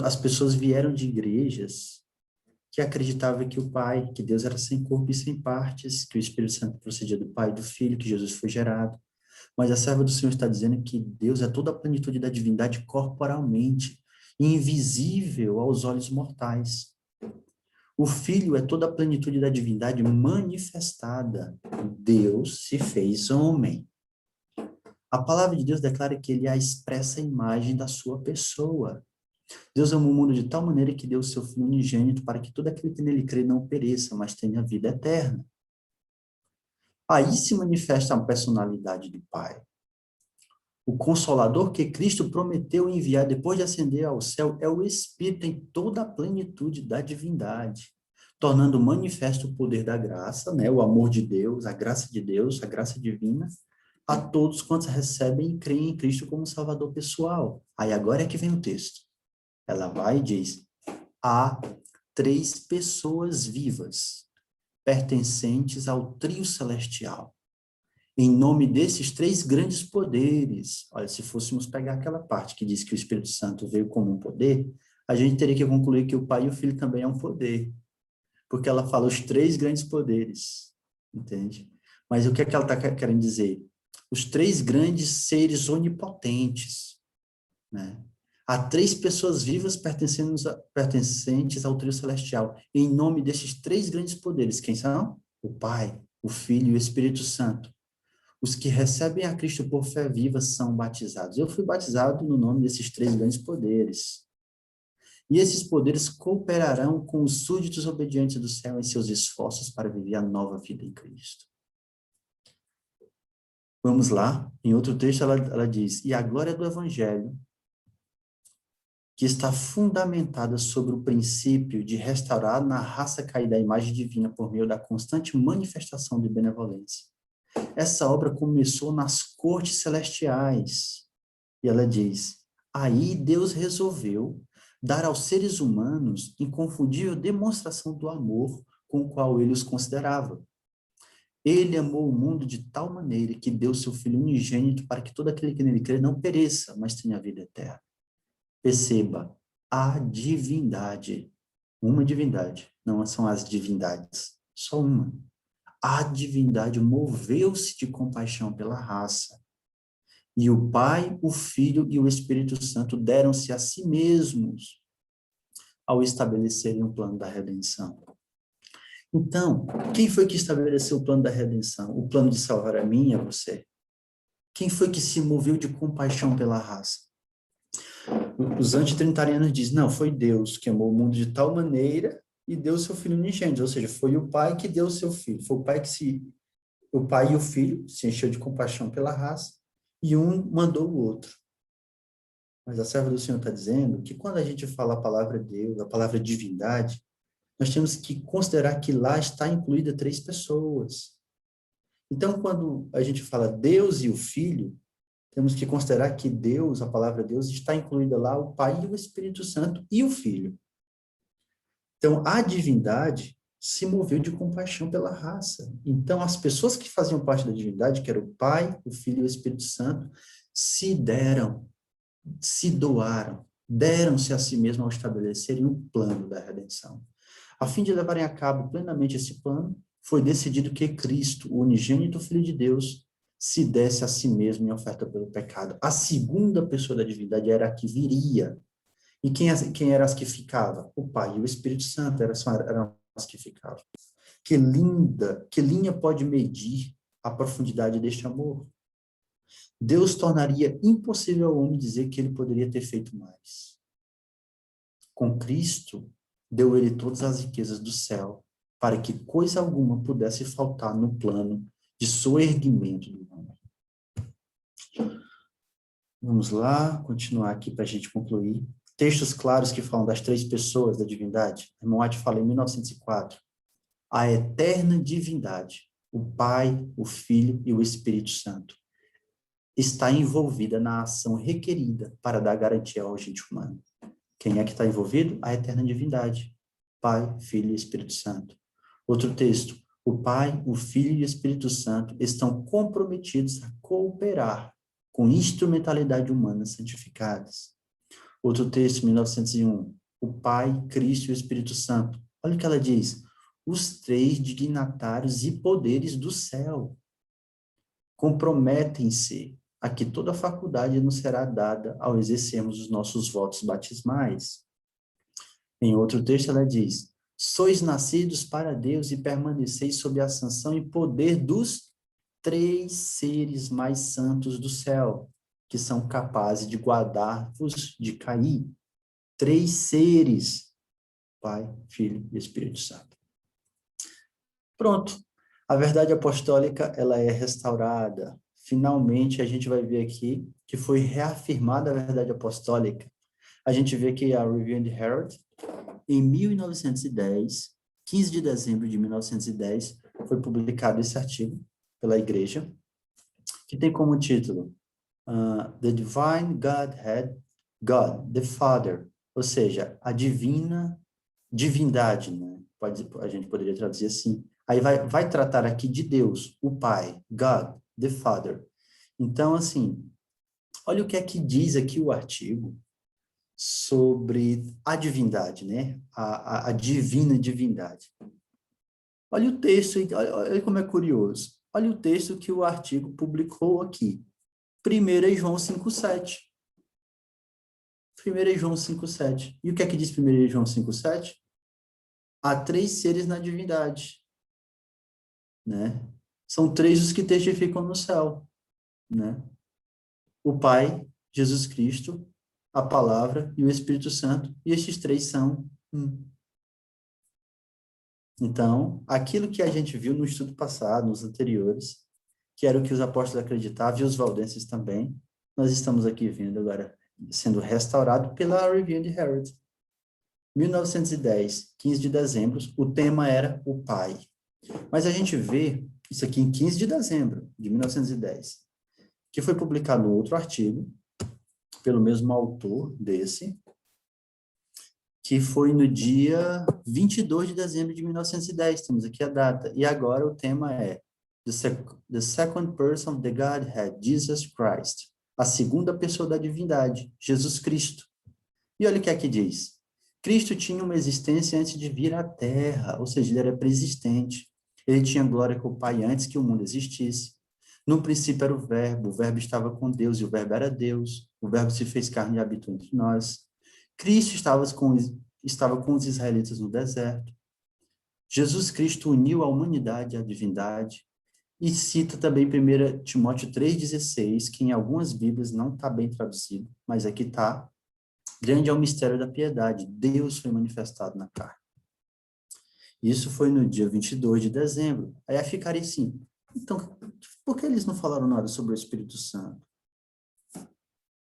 as pessoas vieram de igrejas que acreditava que o Pai, que Deus era sem corpo e sem partes, que o Espírito Santo procedia do Pai e do Filho, que Jesus foi gerado. Mas a serva do Senhor está dizendo que Deus é toda a plenitude da divindade corporalmente, invisível aos olhos mortais. O Filho é toda a plenitude da divindade manifestada. Deus se fez homem. A palavra de Deus declara que ele é a expressa imagem da sua pessoa. Deus amou o mundo de tal maneira que deu o seu Filho unigênito para que todo aquele que nele crê não pereça, mas tenha vida eterna. Aí se manifesta a personalidade do Pai. O Consolador que Cristo prometeu enviar depois de ascender ao céu é o Espírito em toda a plenitude da divindade, tornando manifesto o poder da graça, né, o amor de Deus, a graça divina, a todos quantos recebem e creem em Cristo como Salvador pessoal. Aí agora é que vem o texto. Ela vai e diz: há 3 pessoas vivas, pertencentes ao trio celestial. Em nome desses 3 grandes poderes, olha, se fôssemos pegar aquela parte que diz que o Espírito Santo veio como um poder, a gente teria que concluir que o Pai e o Filho também é um poder, porque ela fala os 3 grandes poderes, entende? Mas o que é que ela está querendo dizer? Os 3 grandes seres onipotentes, né? Há 3 pessoas vivas pertencentes ao trio celestial, em nome desses 3 grandes poderes. Quem são? O Pai, o Filho e o Espírito Santo. Os que recebem a Cristo por fé viva são batizados. Eu fui batizado no nome desses 3 grandes poderes. E esses poderes cooperarão com os súditos obedientes do céu em seus esforços para viver a nova vida em Cristo. Vamos lá. Em outro texto ela diz: e a glória do Evangelho, que está fundamentada sobre o princípio de restaurar na raça caída a imagem divina por meio da constante manifestação de benevolência. Essa obra começou nas cortes celestiais. E ela diz: aí Deus resolveu dar aos seres humanos inconfundível demonstração do amor com o qual ele os considerava. Ele amou o mundo de tal maneira que deu seu Filho unigênito para que todo aquele que nele crê não pereça, mas tenha vida eterna. Perceba, a divindade, uma divindade, não são as divindades, só uma. A divindade moveu-se de compaixão pela raça. E o Pai, o Filho e o Espírito Santo deram-se a si mesmos ao estabelecerem o plano da redenção. Então, quem foi que estabeleceu o plano da redenção? O plano de salvar a mim e a você? Quem foi que se moveu de compaixão pela raça? Os antitrinitarianos dizem: não, foi Deus que amou o mundo de tal maneira e deu seu Filho unigênito, ou seja, foi o Pai que deu o seu Filho, foi o Pai e o Filho se encheu de compaixão pela raça e um mandou o outro. Mas a serva do Senhor está dizendo que quando a gente fala a palavra Deus, a palavra divindade, nós temos que considerar que lá está incluída 3 pessoas. Então, quando a gente fala Deus e o Filho, temos que considerar que Deus, a palavra Deus, está incluída lá o Pai e o Espírito Santo e o Filho. Então, a divindade se moveu de compaixão pela raça. Então, as pessoas que faziam parte da divindade, que era o Pai, o Filho e o Espírito Santo, se deram, se doaram, deram-se a si mesmos ao estabelecerem um plano da redenção. A fim de levarem a cabo plenamente esse plano, foi decidido que Cristo, o unigênito Filho de Deus, se desse a si mesmo em oferta pelo pecado. A segunda pessoa da divindade era a que viria. E quem eram as que ficavam? O Pai e o Espírito Santo eram as que ficavam. Que linha pode medir a profundidade deste amor? Deus tornaria impossível ao homem dizer que ele poderia ter feito mais. Com Cristo, deu ele todas as riquezas do céu, para que coisa alguma pudesse faltar no plano de soerguimento do homem. Vamos lá, continuar aqui para a gente concluir. Textos claros que falam das três pessoas da divindade. Irmão White fala em 1904. A eterna divindade, o Pai, o Filho e o Espírito Santo, está envolvida na ação requerida para dar garantia ao agente humano. Quem é que está envolvido? A eterna divindade. Pai, Filho e Espírito Santo. Outro texto. O Pai, o Filho e o Espírito Santo estão comprometidos a cooperar com instrumentalidade humana santificadas. Outro texto, 1901. O Pai, Cristo e o Espírito Santo. Olha o que ela diz. Os três dignatários e poderes do céu comprometem-se a que toda faculdade nos será dada ao exercermos os nossos votos batismais. Em outro texto ela diz, sois nascidos para Deus e permaneceis sob a sanção e poder dos três seres mais santos do céu, que são capazes de guardar-vos de cair. Três seres, Pai, Filho e Espírito Santo. Pronto. A verdade apostólica, ela é restaurada. Finalmente, a gente vai ver aqui que foi reafirmada a verdade apostólica. A gente vê que a Review and Herald, em 1910, 15 de dezembro de 1910, foi publicado esse artigo pela igreja, que tem como título The Divine Godhead, God, the Father, ou seja, a divindade, né? A gente poderia traduzir assim. Aí vai tratar aqui de Deus, o Pai, God, the Father. Então, assim, olha o que é que diz aqui o artigo sobre a divindade, né? A divina divindade. Olha o texto, olha como é curioso. Olha o texto que o artigo publicou aqui. 1 João 5,7. 1 João 5,7. E o que é que diz 1 João 5,7? Há três seres na divindade, né? São três os que testificam no céu, né? O Pai, Jesus Cristo, a Palavra e o Espírito Santo, e estes três são um. Então, aquilo que a gente viu no estudo passado, nos anteriores, que era o que os apóstolos acreditavam e os valdenses também, nós estamos aqui vendo agora, sendo restaurado pela Review and Herald. 1910, 15 de dezembro, o tema era o Pai. Mas a gente vê isso aqui em 15 de dezembro de 1910, que foi publicado outro artigo, pelo mesmo autor desse, que foi no dia 22 de dezembro de 1910, temos aqui a data. E agora o tema é The Second Person of the Godhead, Jesus Christ. A segunda pessoa da divindade, Jesus Cristo. E olha o que é que diz. Cristo tinha uma existência antes de vir à Terra, ou seja, ele era pré-existente. Ele tinha glória com o Pai antes que o mundo existisse. No princípio era o Verbo estava com Deus e o Verbo era Deus. O Verbo se fez carne e habitou entre nós. Cristo estava com os israelitas no deserto. Jesus Cristo uniu a humanidade à divindade. E cita também 1 Timóteo 3,16, que em algumas Bíblias não está bem traduzido, mas aqui está. Grande é o mistério da piedade. Deus foi manifestado na carne. Isso foi no dia 22 de dezembro. Aí ficaria assim, então, por que eles não falaram nada sobre o Espírito Santo?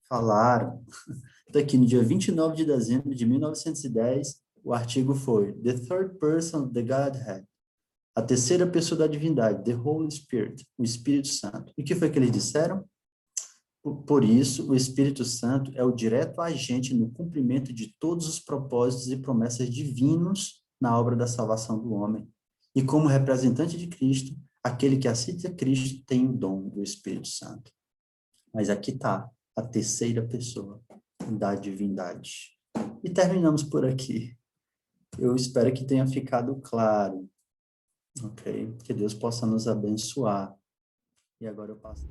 Falaram. Daqui no dia 29 de dezembro de 1910, o artigo foi The Third Person of the Godhead, a terceira pessoa da divindade, the Holy Spirit, o Espírito Santo. E o que foi que eles disseram? Por isso, o Espírito Santo é o direto agente no cumprimento de todos os propósitos e promessas divinos na obra da salvação do homem. E como representante de Cristo, aquele que aceita Cristo tem o dom do Espírito Santo. Mas aqui está a terceira pessoa da divindade. E terminamos por aqui. Eu espero que tenha ficado claro. Ok? Que Deus possa nos abençoar. E agora eu passo.